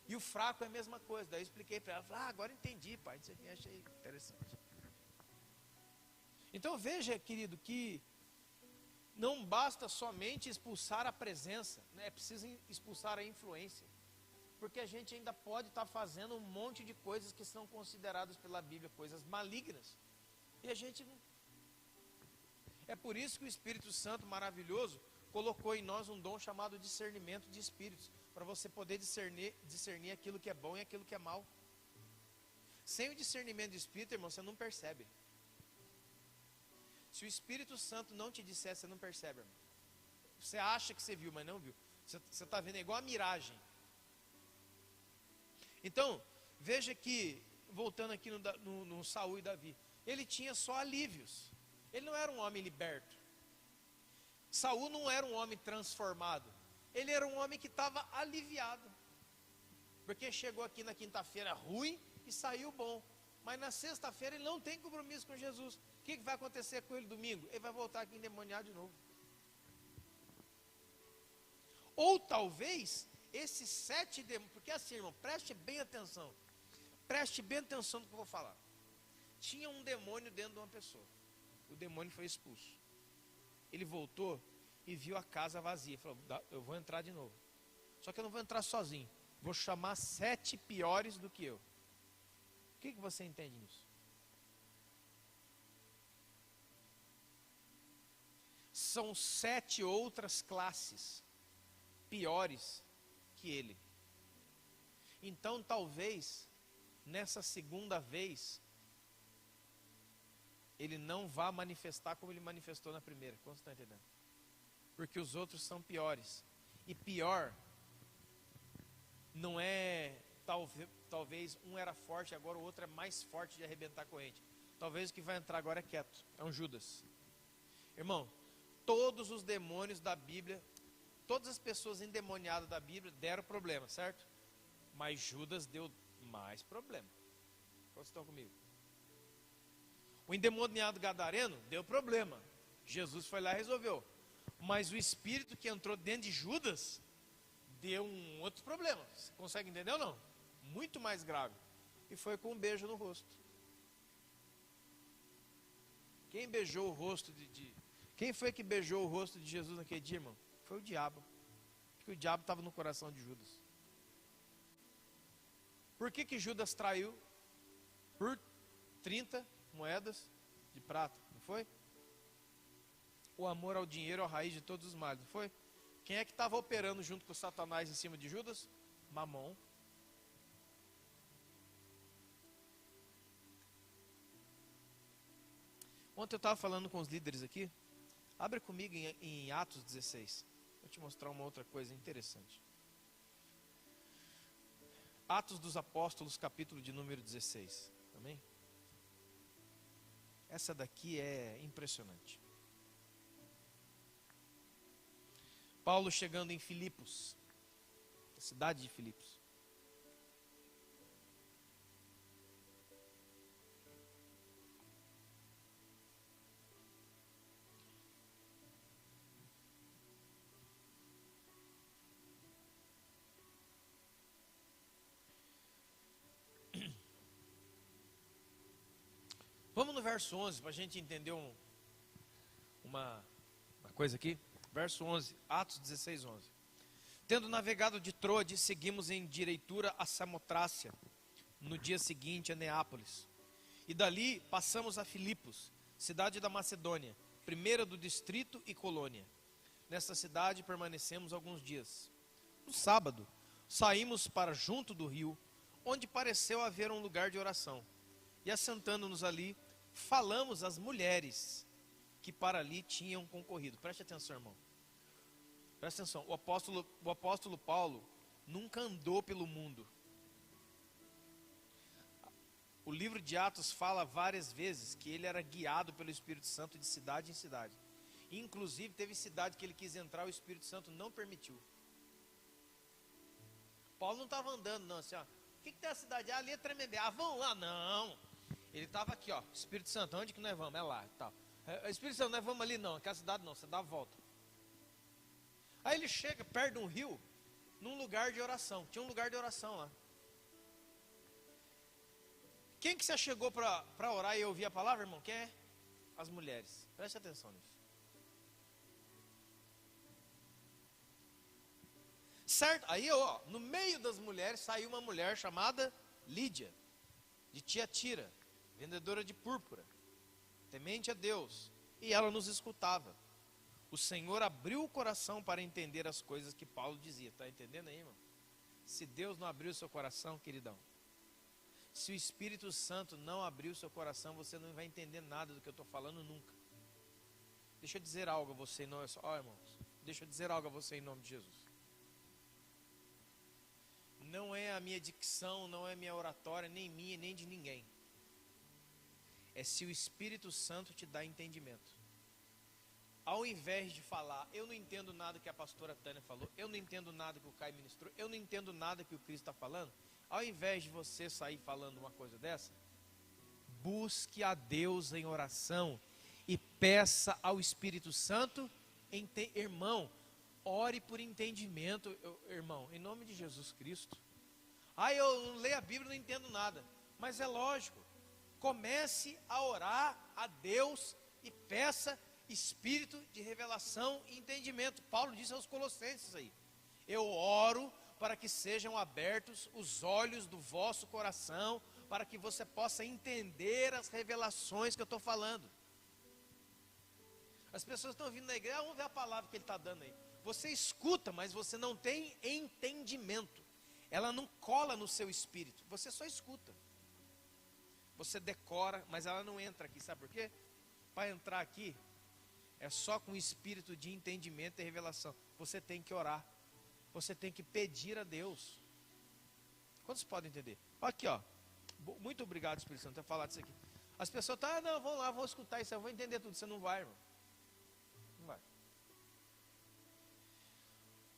E o fraco é a mesma coisa. Daí eu expliquei para ela. Agora entendi, pai. Isso aqui achei interessante. Então veja, querido, que não basta somente expulsar a presença, né? É preciso expulsar a influência. Porque a gente ainda pode estar fazendo um monte de coisas que são consideradas pela Bíblia coisas malignas. E a gente não. É por isso que o Espírito Santo maravilhoso colocou em nós um dom chamado discernimento de espíritos, para você poder discernir aquilo que é bom e aquilo que é mal. Sem o discernimento de espírito, irmão, você não percebe. Se o Espírito Santo não te disser, você não percebe, irmão. Você acha que você viu, mas não viu. Você está vendo, é igual a miragem. Então, veja que, voltando aqui no Saul e Davi, ele tinha só alívios. Ele não era um homem liberto. Saul não era um homem transformado. Ele era um homem que estava aliviado. Porque chegou aqui na quinta-feira ruim e saiu bom. Mas na sexta-feira ele não tem compromisso com Jesus. O que vai acontecer com ele domingo? Ele vai voltar aqui endemoniado de novo. Ou talvez esses 7 demônios, porque assim, irmão, preste bem atenção. Preste bem atenção no que eu vou falar. Tinha um demônio dentro de uma pessoa. O demônio foi expulso. Ele voltou e viu a casa vazia. Falou, eu vou entrar de novo. Só que eu não vou entrar sozinho. Vou chamar 7 piores do que eu. O que você entende nisso? São 7 outras classes piores que ele. Então talvez nessa segunda vez ele não vá manifestar como ele manifestou na primeira. Como você está entendendo? Porque os outros são piores. E pior não é talvez um era forte, agora o outro é mais forte de arrebentar a corrente. Talvez o que vai entrar agora é quieto. É um Judas. Irmão, todos os demônios da Bíblia, todas as pessoas endemoniadas da Bíblia deram problema, certo? Mas Judas deu mais problema. Quantos estão comigo? O endemoniado gadareno deu problema. Jesus foi lá e resolveu. Mas o espírito que entrou dentro de Judas deu um outro problema. Você consegue entender ou não? Muito mais grave. E foi com um beijo no rosto. Quem beijou o rosto Quem foi que beijou o rosto de Jesus naquele dia, irmão? Foi o diabo. Porque o diabo estava no coração de Judas. Por que Judas traiu? Por 30 moedas de prata, não foi? O amor ao dinheiro é a raiz de todos os males, não foi? Quem é que estava operando junto com Satanás em cima de Judas? Mamon. Ontem eu estava falando com os líderes aqui. Abre comigo em Atos 16. Vou te mostrar uma outra coisa interessante. Atos dos Apóstolos, capítulo de número 16. Amém? Essa daqui é impressionante. Paulo chegando em Filipos, a cidade de Filipos. Vamos no verso 11 para a gente entender uma coisa aqui. Verso 11, Atos 16, 11. Tendo navegado de Troade, seguimos em direitura a Samotrácia, no dia seguinte a Neápolis. E dali passamos a Filipos, cidade da Macedônia, primeira do distrito e colônia. Nesta cidade permanecemos alguns dias. No sábado, saímos para junto do rio, onde pareceu haver um lugar de oração. E assentando-nos ali, falamos às mulheres que para ali tinham concorrido. Preste atenção, irmão. Preste atenção. O apóstolo Paulo nunca andou pelo mundo. O livro de Atos fala várias vezes que ele era guiado pelo Espírito Santo de cidade em cidade. Inclusive teve cidade que ele quis entrar, o Espírito Santo não permitiu. Paulo não estava andando não, assim, ó. O que tem a cidade? Ali é Tremembé. Ah, vão lá, não. Ele estava aqui, ó, Espírito Santo, onde que nós vamos? É lá e tal. Espírito Santo, nós vamos ali não, aquela cidade não, você dá a volta. Aí ele chega perto de um rio, num lugar de oração. Tinha um lugar de oração lá. Quem que se chegou para orar e ouvir a palavra, irmão? Quem é? As mulheres. Preste atenção nisso. Certo? Aí, ó, no meio das mulheres saiu uma mulher chamada Lídia, de Tiatira, vendedora de púrpura, temente a Deus, e ela nos escutava. O Senhor abriu o coração para entender as coisas que Paulo dizia. Está entendendo aí, irmão? Se Deus não abriu o seu coração, queridão, se o Espírito Santo não abrir o seu coração, você não vai entender nada do que eu estou falando nunca. Deixa eu dizer algo a você em nome, irmãos, deixa eu dizer algo a você em nome de Jesus. Não é a minha dicção, não é a minha oratória, nem minha, nem de ninguém. É se o Espírito Santo te dá entendimento. Ao invés de falar, eu não entendo nada que a pastora Tânia falou, eu não entendo nada que o Caio ministrou, eu não entendo nada que o Cristo está falando. Ao invés de você sair falando uma coisa dessa, busque a Deus em oração e peça ao Espírito Santo, irmão, ore por entendimento, irmão, em nome de Jesus Cristo. Eu não leio a Bíblia, não entendo nada. Mas é lógico, comece a orar a Deus e peça espírito de revelação e entendimento. Paulo disse aos Colossenses aí: eu oro para que sejam abertos os olhos do vosso coração, para que você possa entender as revelações que eu estou falando. As pessoas estão vindo na igreja, vamos ver a palavra que ele está dando aí. Você escuta, mas você não tem entendimento. Ela não cola no seu espírito, você só escuta. Você decora, mas ela não entra aqui, sabe por quê? Para entrar aqui, é só com espírito de entendimento e revelação. Você tem que orar, você tem que pedir a Deus. Quantos podem entender? Aqui, ó, muito obrigado, Espírito Santo, por ter falado isso aqui. As pessoas estão, não, vão lá, vão escutar isso, eu vou entender tudo. Você não vai, irmão. Não vai.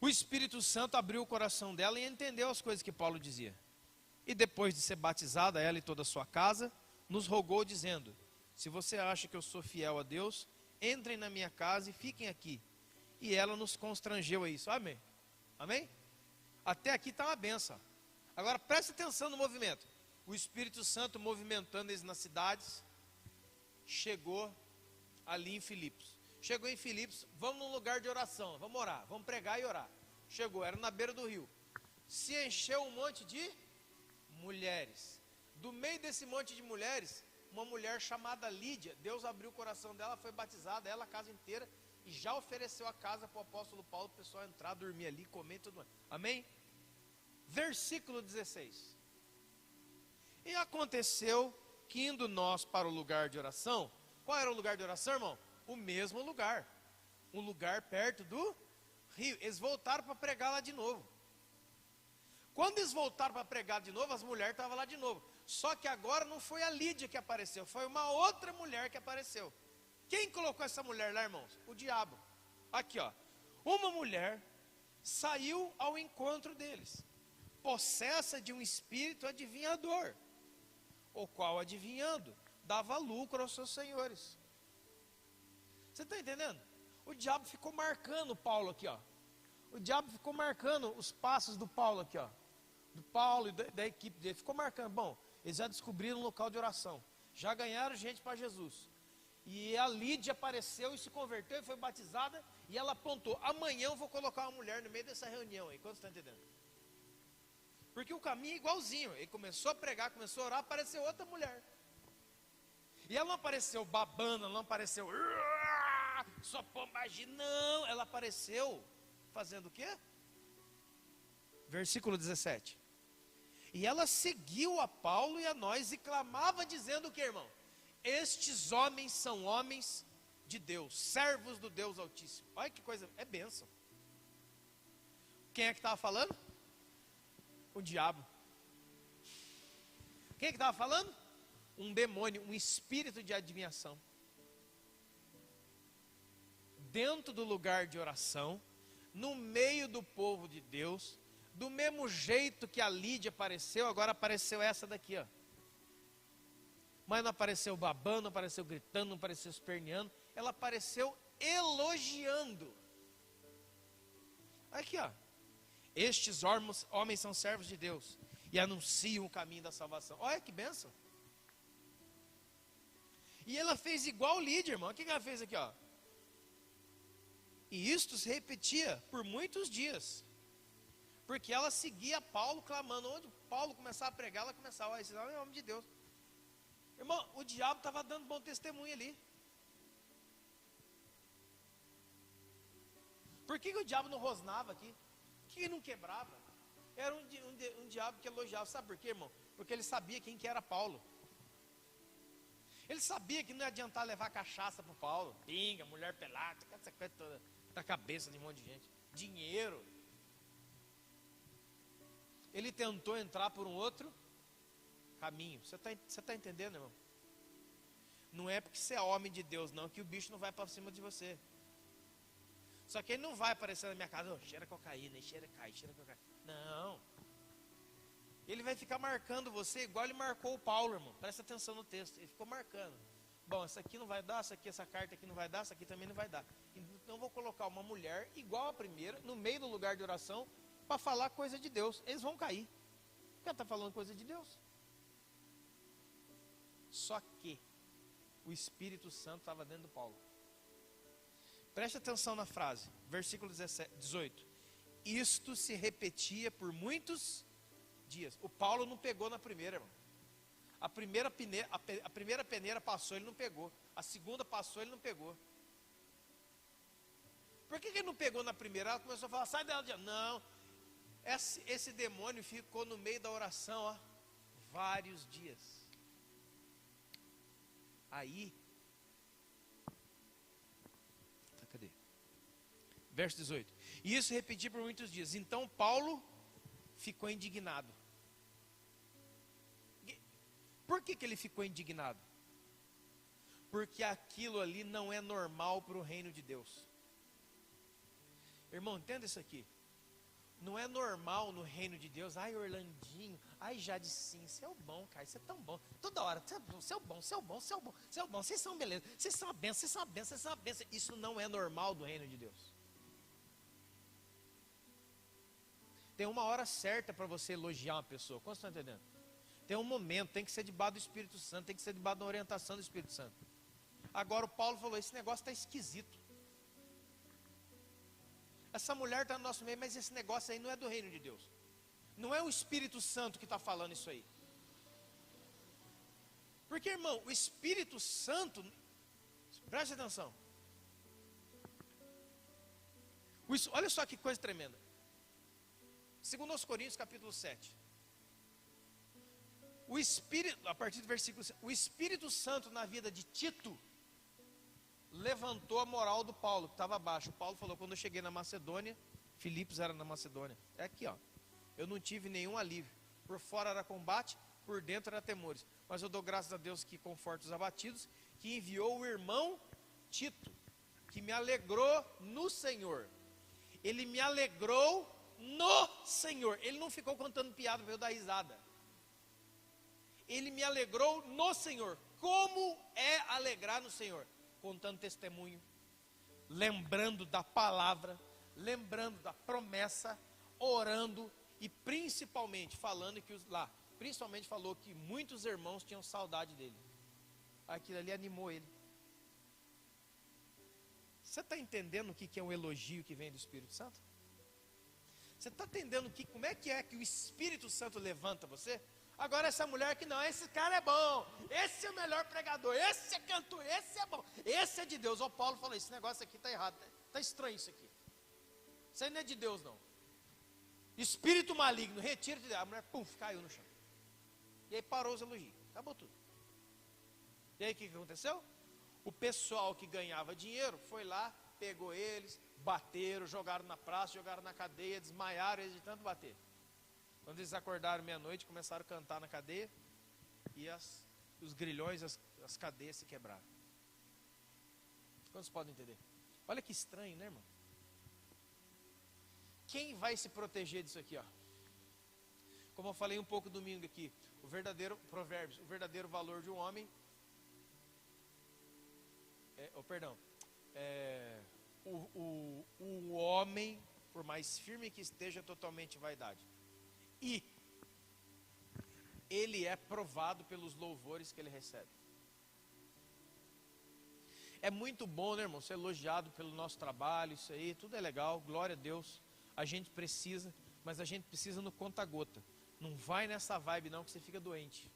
O Espírito Santo abriu o coração dela e entendeu as coisas que Paulo dizia. E depois de ser batizada, ela e toda a sua casa, nos rogou dizendo: se você acha que eu sou fiel a Deus, entrem na minha casa e fiquem aqui. E ela nos constrangeu a isso. Amém? Amém? Até aqui está uma benção. Agora preste atenção no movimento. O Espírito Santo movimentando eles nas cidades, chegou ali em Filipos. Chegou em Filipos, vamos num lugar de oração, vamos orar, vamos pregar e orar. Chegou, era na beira do rio. Se encheu um monte de mulheres. Do meio desse monte de mulheres, uma mulher chamada Lídia, Deus abriu o coração dela, foi batizada, ela, a casa inteira, e já ofereceu a casa para o apóstolo Paulo, o pessoal entrar, dormir ali, comer e tudo mais. Amém? Versículo 16. E aconteceu que indo nós para o lugar de oração, qual era o lugar de oração, irmão? O mesmo lugar, um lugar perto do rio. Eles voltaram para pregar lá de novo. Quando eles voltaram para pregar de novo, as mulheres estavam lá de novo. Só que agora não foi a Lídia que apareceu, foi uma outra mulher que apareceu. Quem colocou essa mulher lá, irmãos? O diabo. Aqui, ó. Uma mulher saiu ao encontro deles, possessa de um espírito adivinhador, o qual, adivinhando, dava lucro aos seus senhores. Você está entendendo? O diabo ficou marcando Paulo aqui, ó. O diabo ficou marcando os passos do Paulo aqui, ó. Do Paulo e da equipe dele. Ficou marcando. Bom, eles já descobriram um local de oração. Já ganharam gente para Jesus. E a Lídia apareceu e se converteu e foi batizada. E ela apontou: amanhã eu vou colocar uma mulher no meio dessa reunião aí. Quantos estão entendendo? Porque o caminho é igualzinho. Ele começou a pregar, começou a orar, apareceu outra mulher. E ela não apareceu babando, ela não apareceu só pombagem, não. Ela apareceu fazendo o quê? Versículo 17. E ela seguiu a Paulo e a nós e clamava dizendo o que, irmão? Estes homens são homens de Deus, servos do Deus Altíssimo. Olha que coisa, é bênção. Quem é que estava falando? O diabo. Quem é que estava falando? Um demônio, um espírito de adivinhação. Dentro do lugar de oração, no meio do povo de Deus, do mesmo jeito que a Lídia apareceu, agora apareceu essa daqui, ó. Mas não apareceu babando, não apareceu gritando, não apareceu esperneando. Ela apareceu elogiando. Aqui, ó. Estes homens são servos de Deus e anunciam o caminho da salvação. Olha que bênção. E ela fez igual Lídia, irmão. O que ela fez aqui, ó? E isto se repetia por muitos dias. Porque ela seguia Paulo clamando. Onde Paulo começava a pregar, ela começava a ensinar em nome de Deus. Irmão, o diabo estava dando bom testemunho ali. Por que o diabo não rosnava aqui? Por que ele não quebrava? Era um diabo que elogiava. Sabe por quê, irmão? Porque ele sabia quem que era Paulo. Ele sabia que não ia adiantar levar cachaça para o Paulo. Pinga, mulher pelada, essa coisa toda na cabeça de um monte de gente. Dinheiro. Ele tentou entrar por um outro caminho. Você está entendendo, irmão? Não é porque você é homem de Deus, não, que o bicho não vai para cima de você. Só que ele não vai aparecer na minha casa, oh, cheira cocaína, cheira cocaína. Não. Ele vai ficar marcando você igual ele marcou o Paulo, irmão. Presta atenção no texto. Ele ficou marcando. Bom, essa aqui não vai dar, essa carta aqui não vai dar, essa aqui também não vai dar. Então eu vou colocar uma mulher igual a primeira, no meio do lugar de oração, para falar coisa de Deus. Eles vão cair. Porque ela está falando coisa de Deus. Só que o Espírito Santo estava dentro do Paulo. Preste atenção na frase, versículo 18. Isto se repetia por muitos dias. O Paulo não pegou na primeira, irmão. A primeira peneira passou, ele não pegou. A segunda passou, ele não pegou. Por que ele não pegou na primeira? Ela começou a falar, sai dela. Não, esse demônio ficou no meio da oração, ó, vários dias. Aí, cadê? Verso 18. E isso repetia por muitos dias. Então Paulo ficou indignado. Por que ele ficou indignado? Porque aquilo ali não é normal para o reino de Deus. Irmão, entenda isso aqui. Não é normal no reino de Deus. Ai, Orlandinho, ai, Jadicinho, você é o bom, cara, você é tão bom. Toda hora, você é o bom, você é o bom, você é o bom, você é o bom, vocês são beleza, vocês são a benção, vocês são a benção, vocês são a benção. Isso não é normal do reino de Deus. Tem uma hora certa para você elogiar uma pessoa. Como você está entendendo? Tem um momento, tem que ser debaixo do Espírito Santo, tem que ser debaixo da orientação do Espírito Santo. Agora o Paulo falou, esse negócio está esquisito. Essa mulher está no nosso meio, mas esse negócio aí não é do reino de Deus. Não é o Espírito Santo que está falando isso aí. Porque, irmão, o Espírito Santo, preste atenção. Olha só que coisa tremenda. 2 Coríntios capítulo 7. O Espírito, a partir do versículo 7, o Espírito Santo na vida de Tito levantou a moral do Paulo, que estava abaixo. O Paulo falou, quando eu cheguei na Macedônia, Filipos era na Macedônia. É aqui, ó. Eu não tive nenhum alívio. Por fora era combate, por dentro era temores. Mas eu dou graças a Deus que conforta os abatidos, que enviou o irmão Tito, que me alegrou no Senhor. Ele me alegrou no Senhor. Ele não ficou contando piada para eu dar risada. Ele me alegrou no Senhor. Como é alegrar no Senhor? Contando testemunho, lembrando da palavra, lembrando da promessa, orando e principalmente falando que principalmente falou que muitos irmãos tinham saudade dele. Aquilo ali animou ele. Você está entendendo o que é um elogio que vem do Espírito Santo? Você está entendendo como é que o Espírito Santo levanta você? Agora essa mulher que não, esse cara é bom, esse é o melhor pregador, esse é cantor, esse é bom, esse é de Deus. O Paulo falou, esse negócio aqui está errado, está estranho isso aqui. Isso aí não é de Deus não. Espírito maligno, retira de Deus. A mulher, pum, caiu no chão. E aí parou os elogios, acabou tudo. E aí o que aconteceu? O pessoal que ganhava dinheiro foi lá, pegou eles, bateram, jogaram na praça, jogaram na cadeia, desmaiaram eles de tanto bater. Quando eles acordaram meia-noite, começaram a cantar na cadeia e os grilhões, as cadeias se quebraram. Quantos podem entender? Olha que estranho, né, irmão? Quem vai se proteger disso aqui, ó? Como eu falei um pouco domingo aqui, o verdadeiro Provérbios, o verdadeiro valor de um homem o homem, por mais firme que esteja, totalmente vaidade. E ele é provado pelos louvores que ele recebe. É muito bom, né, irmão, ser elogiado pelo nosso trabalho, isso aí, tudo é legal, glória a Deus. A gente precisa, mas a gente precisa no conta-gota. Não vai nessa vibe não que você fica doente.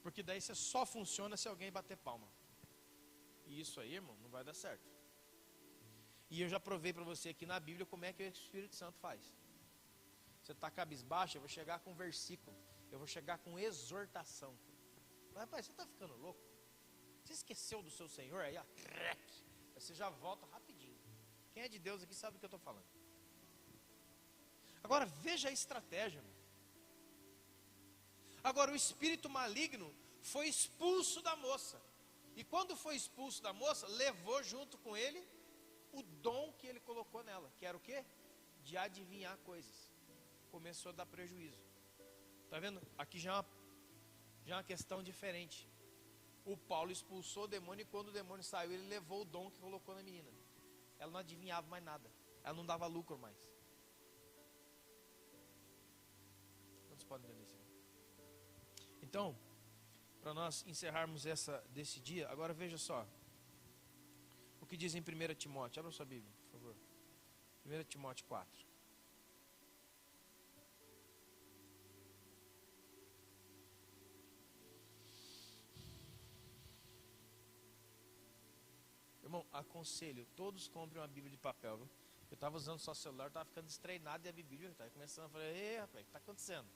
Porque daí você só funciona se alguém bater palma. E isso aí, irmão, não vai dar certo. E eu já provei para você aqui na Bíblia como é que o Espírito Santo faz. Você está cabisbaixo, eu vou chegar com um versículo. Eu vou chegar com exortação. Mas, rapaz, você está ficando louco? Você esqueceu do seu Senhor? Aí, ó, aí você já volta rapidinho. Quem é de Deus aqui sabe do que eu estou falando. Agora, veja a estratégia, irmão. Agora, o espírito maligno foi expulso da moça. E quando foi expulso da moça, levou junto com ele o dom que ele colocou nela. Que era o quê? De adivinhar coisas. Começou a dar prejuízo. Está vendo? Aqui já é uma questão diferente. O Paulo expulsou o demônio e quando o demônio saiu, ele levou o dom que colocou na menina. Ela não adivinhava mais nada. Ela não dava lucro mais. Quantos podem entender isso? Então, para nós encerrarmos desse dia, agora veja só. O que diz em 1 Timóteo. Abra sua Bíblia, por favor. 1 Timóteo 4. Irmão, aconselho, todos comprem uma Bíblia de papel, viu? Eu estava usando só celular, estava ficando destreinado e a Bíblia estava começando a falar, ei rapaz, o que está acontecendo?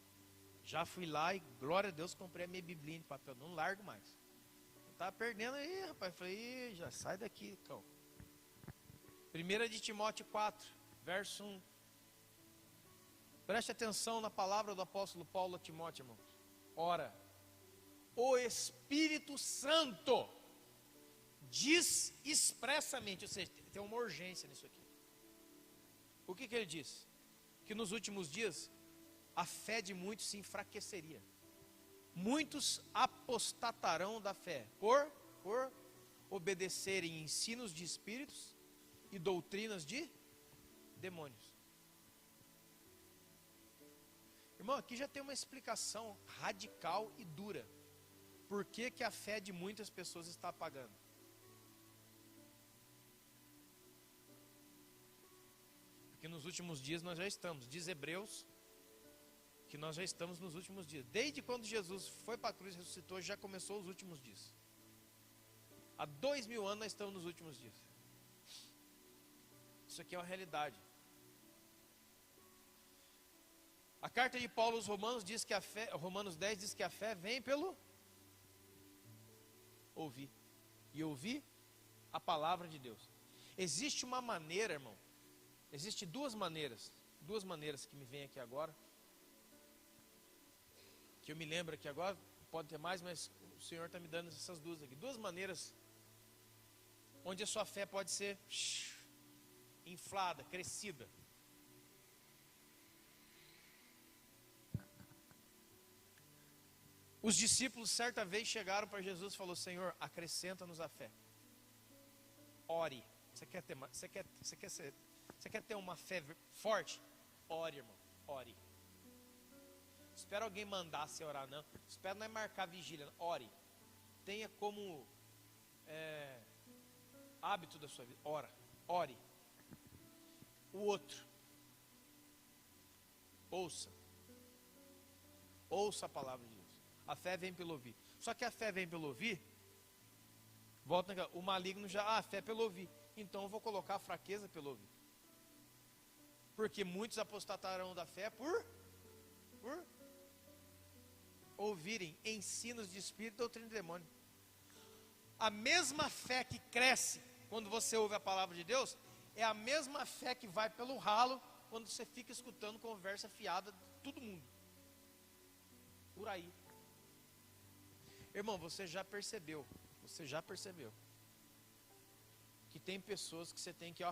Já fui lá e, glória a Deus, comprei a minha Biblinha de papel, não largo mais. Estava perdendo aí, rapaz, falei, já sai daqui, cão. 1 de Timóteo 4, verso 1. Preste atenção na palavra do apóstolo Paulo a Timóteo, irmão. Ora, o Espírito Santo diz expressamente, ou seja, tem uma urgência nisso aqui. O que ele diz? Que nos últimos dias a fé de muitos se enfraqueceria. Muitos apostatarão da fé por obedecerem ensinos de espíritos e doutrinas de demônios. Irmão, aqui já tem uma explicação radical e dura. Por que a fé de muitas pessoas está apagando? Porque nos últimos dias nós já estamos. Diz Hebreus que nós já estamos nos últimos dias. Desde quando Jesus foi para a cruz e ressuscitou, já começou os últimos dias. Há 2000 anos nós estamos nos últimos dias. Isso aqui é uma realidade. A carta de Paulo aos Romanos diz que a fé, Romanos 10 diz que a fé vem pelo ouvir. E ouvir a palavra de Deus. Existe uma maneira, irmão. Existe duas maneiras que me vêm aqui agora. Que eu me lembro aqui agora, pode ter mais, mas o Senhor está me dando essas duas aqui. Duas maneiras onde a sua fé pode ser inflada, crescida. Os discípulos certa vez chegaram para Jesus e falaram: Senhor, acrescenta-nos a fé. Ore. Você quer ter uma fé forte? Ore, irmão, ore. Espera alguém mandar você orar, não. Espera não é marcar vigília, não. Ore. Tenha como hábito da sua vida. Ore. O outro. Ouça a palavra de Deus. A fé vem pelo ouvir. Só que a fé vem pelo ouvir. Volta, o maligno já, a fé é pelo ouvir. Então eu vou colocar a fraqueza pelo ouvir. Porque muitos apostatarão da fé por ouvirem ensinos de espírito e doutrina de demônio. A mesma fé que cresce quando você ouve a palavra de Deus, é a mesma fé que vai pelo ralo quando você fica escutando conversa fiada de todo mundo. Por aí. Irmão, você já percebeu que tem pessoas que você tem que,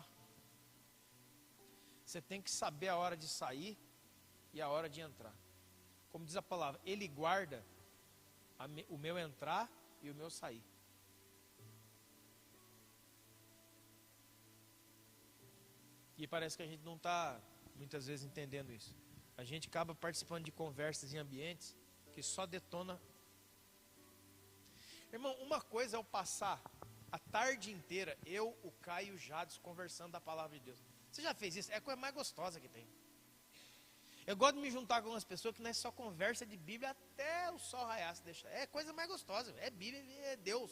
você tem que saber a hora de sair e a hora de entrar. Como diz a palavra, Ele guarda o meu entrar e o meu sair. E parece que a gente não está, muitas vezes, entendendo isso. A gente acaba participando de conversas em ambientes que só detona. Irmão, uma coisa é eu passar a tarde inteira, eu, o Caio e o Jades, conversando da palavra de Deus. Você já fez isso? É a coisa mais gostosa que tem. Eu gosto de me juntar com umas pessoas que não é só conversa de Bíblia até o sol raiar, se deixar. É coisa mais gostosa, é Bíblia, é Deus.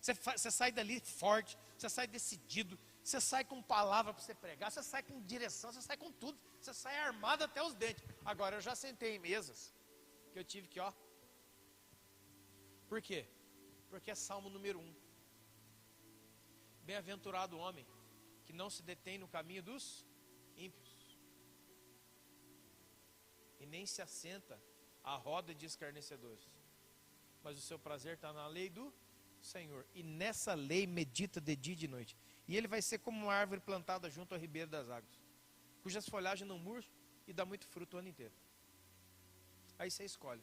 Você sai dali forte, você sai decidido, você sai com palavra para você pregar, você sai com direção, você sai com tudo, você sai armado até os dentes. Agora, eu já sentei em mesas que eu tive que, ó. Por quê? Porque é Salmo número 1. Bem-aventurado o homem que não se detém no caminho dos ímpios e nem se assenta à roda de escarnecedores, mas o seu prazer está na lei do Senhor, e nessa lei medita de dia e de noite. E ele vai ser como uma árvore plantada junto ao ribeiro das águas, cujas folhagens não murcham e dá muito fruto o ano inteiro. Aí você escolhe.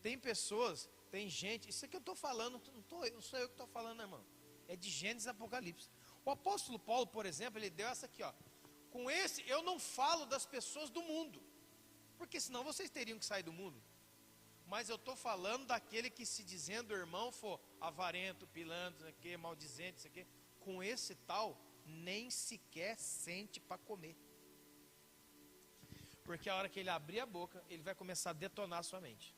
Tem pessoas, tem gente, isso aqui eu estou falando, não sou eu que estou falando, irmão. É de Gênesis e Apocalipse. O apóstolo Paulo, por exemplo, ele deu essa aqui, ó. Com esse, eu não falo das pessoas do mundo, porque senão vocês teriam que sair do mundo. Mas eu estou falando daquele que, se dizendo irmão, for avarento, pilantra, isso aqui, maldizente, isso aqui. Com esse tal, nem sequer sente para comer. Porque a hora que ele abrir a boca, ele vai começar a detonar a sua mente.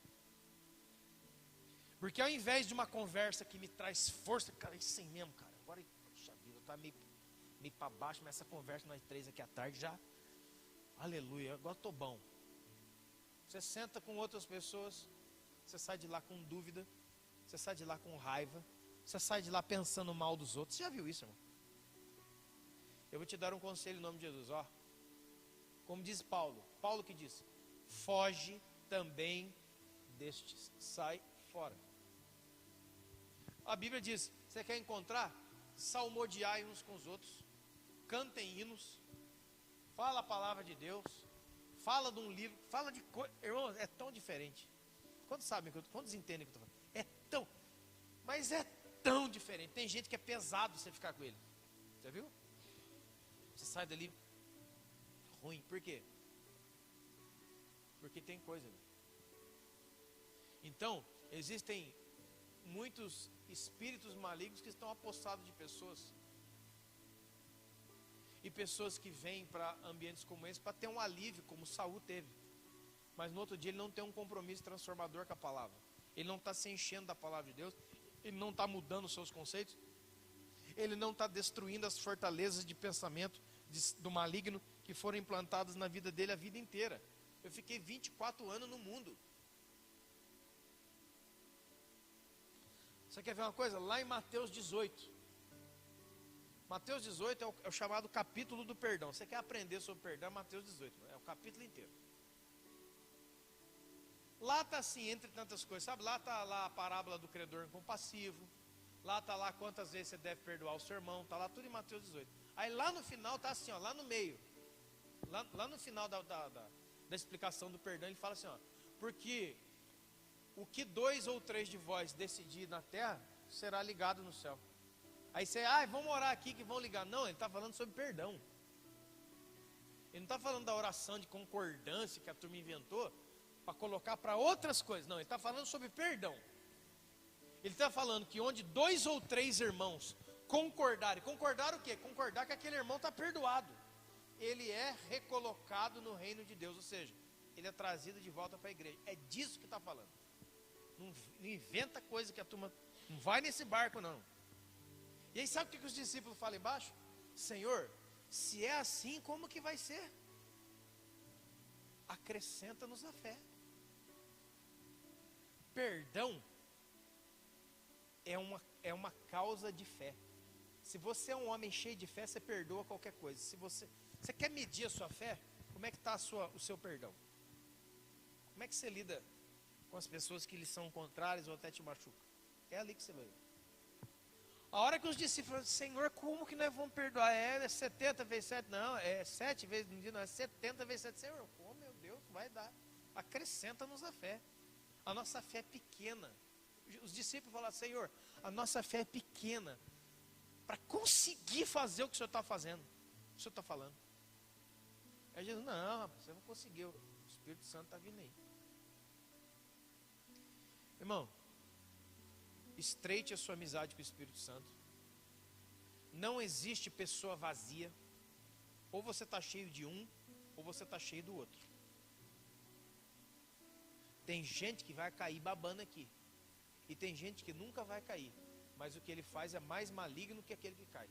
Porque ao invés de uma conversa que me traz força, cara, isso aí mesmo, cara. Agora, puxa vida, eu estava meio para baixo, mas essa conversa nós três aqui à tarde já, aleluia, agora estou bom. Você senta com outras pessoas, você sai de lá com dúvida, você sai de lá com raiva, você sai de lá pensando mal dos outros. Você já viu isso, irmão? Eu vou te dar um conselho em nome de Jesus, ó. Como diz Paulo que diz: foge também destes, sai fora. A Bíblia diz: você quer encontrar? Salmodiai uns com os outros, cantem hinos, fala a palavra de Deus, fala de um livro, fala de coisa. Irmão, é tão diferente. Quantos sabem, quantos entendem o que eu estou falando? É tão, mas é tão diferente. Tem gente que é pesado você ficar com ele. Já viu? Você sai dali ruim. Por quê? Porque tem coisa ali. Então, existem muitos espíritos malignos que estão apossados de pessoas. E pessoas que vêm para ambientes como esse para ter um alívio, como Saul teve. Mas no outro dia ele não tem um compromisso transformador com a palavra. Ele não está se enchendo da palavra de Deus. Ele não está mudando os seus conceitos. Ele não está destruindo as fortalezas de pensamento do maligno que foram implantadas na vida dele a vida inteira. Eu fiquei 24 anos no mundo. Você quer ver uma coisa? Lá em Mateus 18. Mateus 18 é o chamado capítulo do perdão. Você quer aprender sobre perdão? Mateus 18. É o capítulo inteiro. Lá está assim, entre tantas coisas. Sabe, lá está lá a parábola do credor incompassivo. Lá está lá quantas vezes você deve perdoar o seu irmão. Está lá tudo em Mateus 18. Aí lá no final está assim, ó, lá no meio. Lá no final da explicação do perdão, ele fala assim, ó. Porque o que 2 ou 3 de vós decidir na terra, será ligado no céu. Aí você, vamos orar aqui que vão ligar. Não, ele está falando sobre perdão. Ele não está falando da oração de concordância que a turma inventou para colocar para outras coisas. Não, ele está falando sobre perdão. Ele está falando que onde 2 ou 3 irmãos concordarem. Concordar o quê? Concordar que aquele irmão está perdoado. Ele é recolocado no reino de Deus. Ou seja, ele é trazido de volta para a igreja. É disso que está falando. Não inventa coisa que a turma... Não vai nesse barco, não. E aí sabe o que os discípulos falam embaixo? Senhor, se é assim, como que vai ser? Acrescenta-nos a fé. Perdão é uma causa de fé. Se você é um homem cheio de fé, você perdoa qualquer coisa. Se você quer medir a sua fé, como é que está o seu perdão? Como é que você lida com as pessoas que lhe são contrárias ou até te machucam? É ali que você vai ver. A hora que os discípulos falam, Senhor, como que nós vamos perdoar? É 70 vezes 7? Não, é 7 vezes no dia, não, é 70 vezes 7. Senhor, oh meu Deus, vai dar. Acrescenta-nos a fé. A nossa fé é pequena. Os discípulos falam, Senhor, a nossa fé é pequena. para conseguir fazer o que o senhor está fazendo, o que o senhor está falando. Aí Jesus, não, rapaz, você não conseguiu, o Espírito Santo está vindo aí. Irmão, estreite a sua amizade com o Espírito Santo. Não existe pessoa vazia. Ou você está cheio de um, ou você está cheio do outro. Tem gente que vai cair babando aqui. E tem gente que nunca vai cair. Mas o que ele faz é mais maligno que aquele que cai.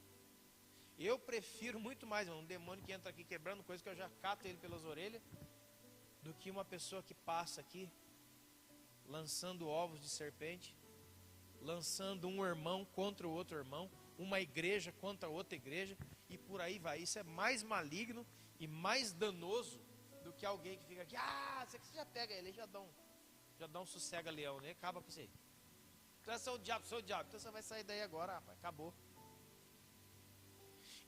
Eu prefiro muito mais, irmão, um demônio que entra aqui quebrando coisa que eu já cato ele pelas orelhas, do que uma pessoa que passa aqui lançando ovos de serpente, lançando um irmão contra o outro irmão, uma igreja contra outra igreja, e por aí vai. Isso é mais maligno e mais danoso do que alguém que fica aqui, você já pega ele, já dá um sossega-leão, né? Acaba com isso aí. Então é seu diabo, então você vai sair daí agora, rapaz, acabou.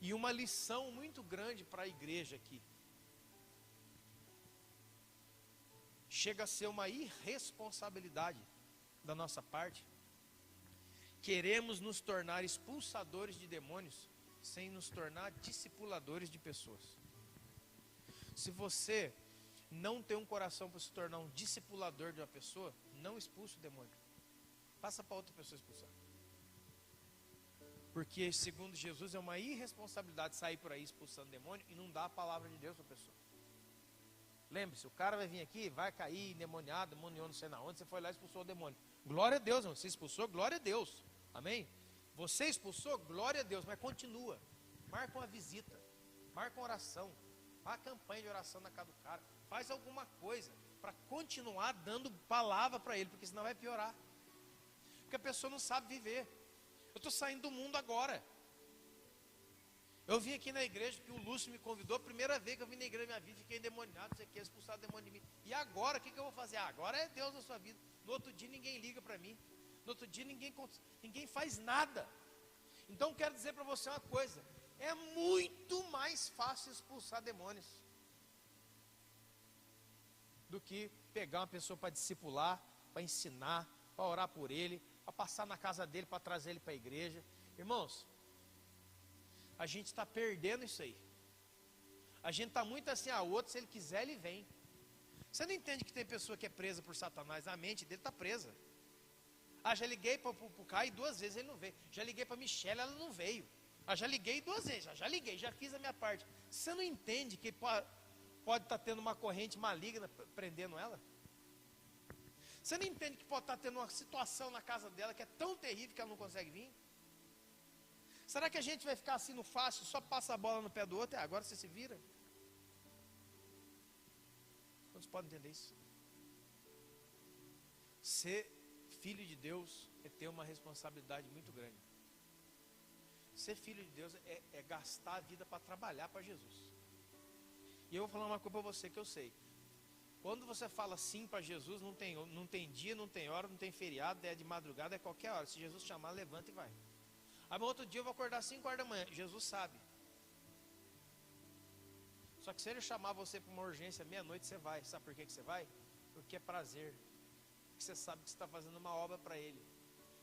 E uma lição muito grande para a igreja aqui. Chega a ser uma irresponsabilidade da nossa parte. Queremos nos tornar expulsadores de demônios sem nos tornar discipuladores de pessoas. Se você não tem um coração para se tornar um discipulador de uma pessoa, não expulse o demônio. Passa para outra pessoa expulsar. Porque, segundo Jesus, é uma irresponsabilidade sair por aí expulsando demônio e não dar a palavra de Deus para a pessoa. Lembre-se, o cara vai vir aqui, vai cair endemoniado, demoniou não sei na onde, você foi lá e expulsou o demônio. Glória a Deus, irmão. Você expulsou, glória a Deus. Amém? Você expulsou, glória a Deus, mas continua. Marca uma visita, marca uma oração, faz uma campanha de oração na casa do cara, faz alguma coisa para continuar dando palavra para ele, porque senão vai piorar. Porque a pessoa não sabe viver. Eu estou saindo do mundo agora. Eu vim aqui na igreja, que o Lúcio me convidou, a primeira vez que eu vim na igreja na minha vida, fiquei endemoniado, você quer expulsar o demônio de mim. E agora, o que eu vou fazer? Agora é Deus na sua vida. No outro dia ninguém liga para mim. No outro dia ninguém faz nada. Então quero dizer para você uma coisa. É muito mais fácil expulsar demônios do que pegar uma pessoa para discipular, para ensinar, para orar por ele, para passar na casa dele, para trazer ele para a igreja. Irmãos, a gente está perdendo isso aí. A gente está muito assim, o outro, se ele quiser, ele vem. Você não entende que tem pessoa que é presa por Satanás, a mente dele está presa. Já liguei para o Caio 2 vezes, ele não veio. Já liguei para a Michelle, ela não veio. Já liguei 2 vezes, já liguei, já fiz a minha parte. Você não entende que pode estar tendo uma corrente maligna prendendo ela? Você não entende que pode estar tendo uma situação na casa dela que é tão terrível que ela não consegue vir? Será que a gente vai ficar assim no fácil, só passa a bola no pé do outro e agora você se vira? Quantos podem entender isso? Ser filho de Deus é ter uma responsabilidade muito grande. Ser filho de Deus é gastar a vida para trabalhar para Jesus. E eu vou falar uma coisa para você que eu sei. Quando você fala sim para Jesus, não tem dia, não tem hora, não tem feriado, é de madrugada, é qualquer hora. Se Jesus chamar, levanta e vai. Aí no outro dia eu vou acordar às 5 horas da manhã. Jesus sabe. Só que se ele chamar você para uma urgência meia-noite, você vai. Sabe por que você vai? Porque é prazer. Porque você sabe que você está fazendo uma obra para ele.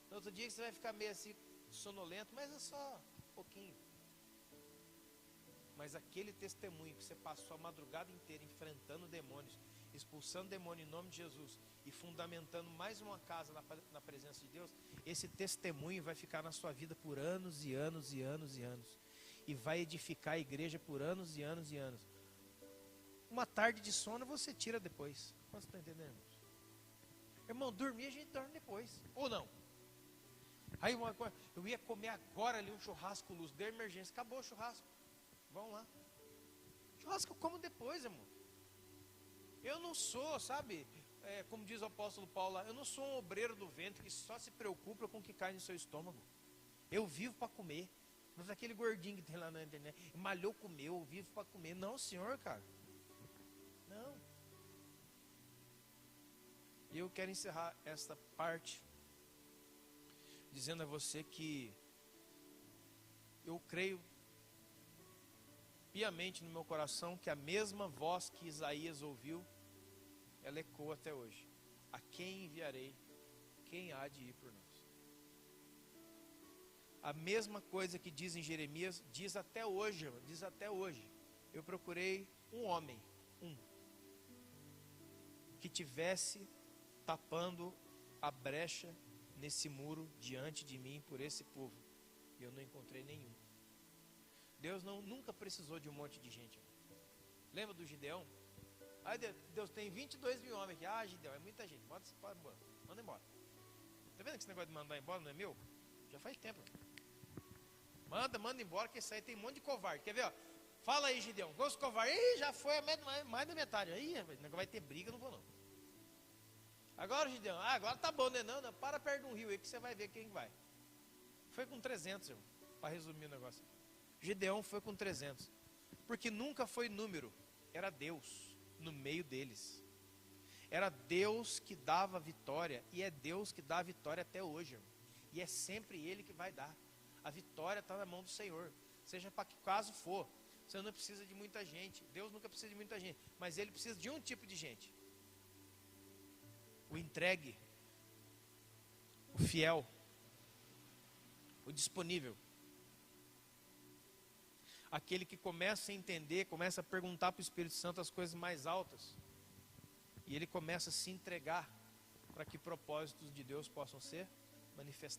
No outro dia você vai ficar meio assim sonolento, mas é só um pouquinho. Mas aquele testemunho que você passou a madrugada inteira enfrentando demônios, expulsando demônio em nome de Jesus e fundamentando mais uma casa na presença de Deus, esse testemunho vai ficar na sua vida por anos e anos e anos e anos. E vai edificar a igreja por anos e anos e anos. Uma tarde de sono você tira depois. Quantos estão entendendo? Irmão, dormir a gente dorme depois. Ou não? Aí eu ia comer agora ali um churrasco, luz de emergência. Acabou o churrasco. Vamos lá. Churrasco eu como depois, irmão. Eu não sou, sabe, como diz o apóstolo Paulo lá, eu não sou um obreiro do vento que só se preocupa com o que cai no seu estômago. Eu vivo para comer. Mas aquele gordinho que tem lá na internet, malhou, comeu, eu vivo para comer. Não, senhor, cara. Não. E eu quero encerrar esta parte dizendo a você que eu creio piamente no meu coração que a mesma voz que Isaías ouviu, ela ecoa até hoje. A quem enviarei? Quem há de ir por nós? A mesma coisa que diz em Jeremias, diz até hoje, irmão, diz até hoje. Eu procurei um homem, que tivesse tapando a brecha nesse muro diante de mim por esse povo. E eu não encontrei nenhum. Deus nunca precisou de um monte de gente. Lembra do Gideão? Aí Deus tem 22 mil homens aqui. Ah, Gideão, é muita gente. Manda embora. Tá vendo que esse negócio de mandar embora não é meu? Já faz tempo. Manda embora, que isso aí tem um monte de covarde. Quer ver, ó? Fala aí, Gideão. Quantos covardes? Ih, já foi mais da metade. Aí, não vai ter briga, não vou não. Agora, Gideão, agora tá bom, né? Não, para perto de um rio aí que você vai ver quem vai. Foi com 300, irmão, para resumir o negócio. Gideão foi com 300. Porque nunca foi número, era Deus no meio deles. Era Deus que dava vitória, e é Deus que dá a vitória até hoje, irmão. E é sempre Ele que vai dar. A vitória está na mão do Senhor, seja para que caso for. Você não precisa de muita gente, Deus nunca precisa de muita gente, mas Ele precisa de um tipo de gente: o entregue, o fiel, o disponível, aquele que começa a entender, começa a perguntar para o Espírito Santo as coisas mais altas, e ele começa a se entregar para que propósitos de Deus possam ser manifestados.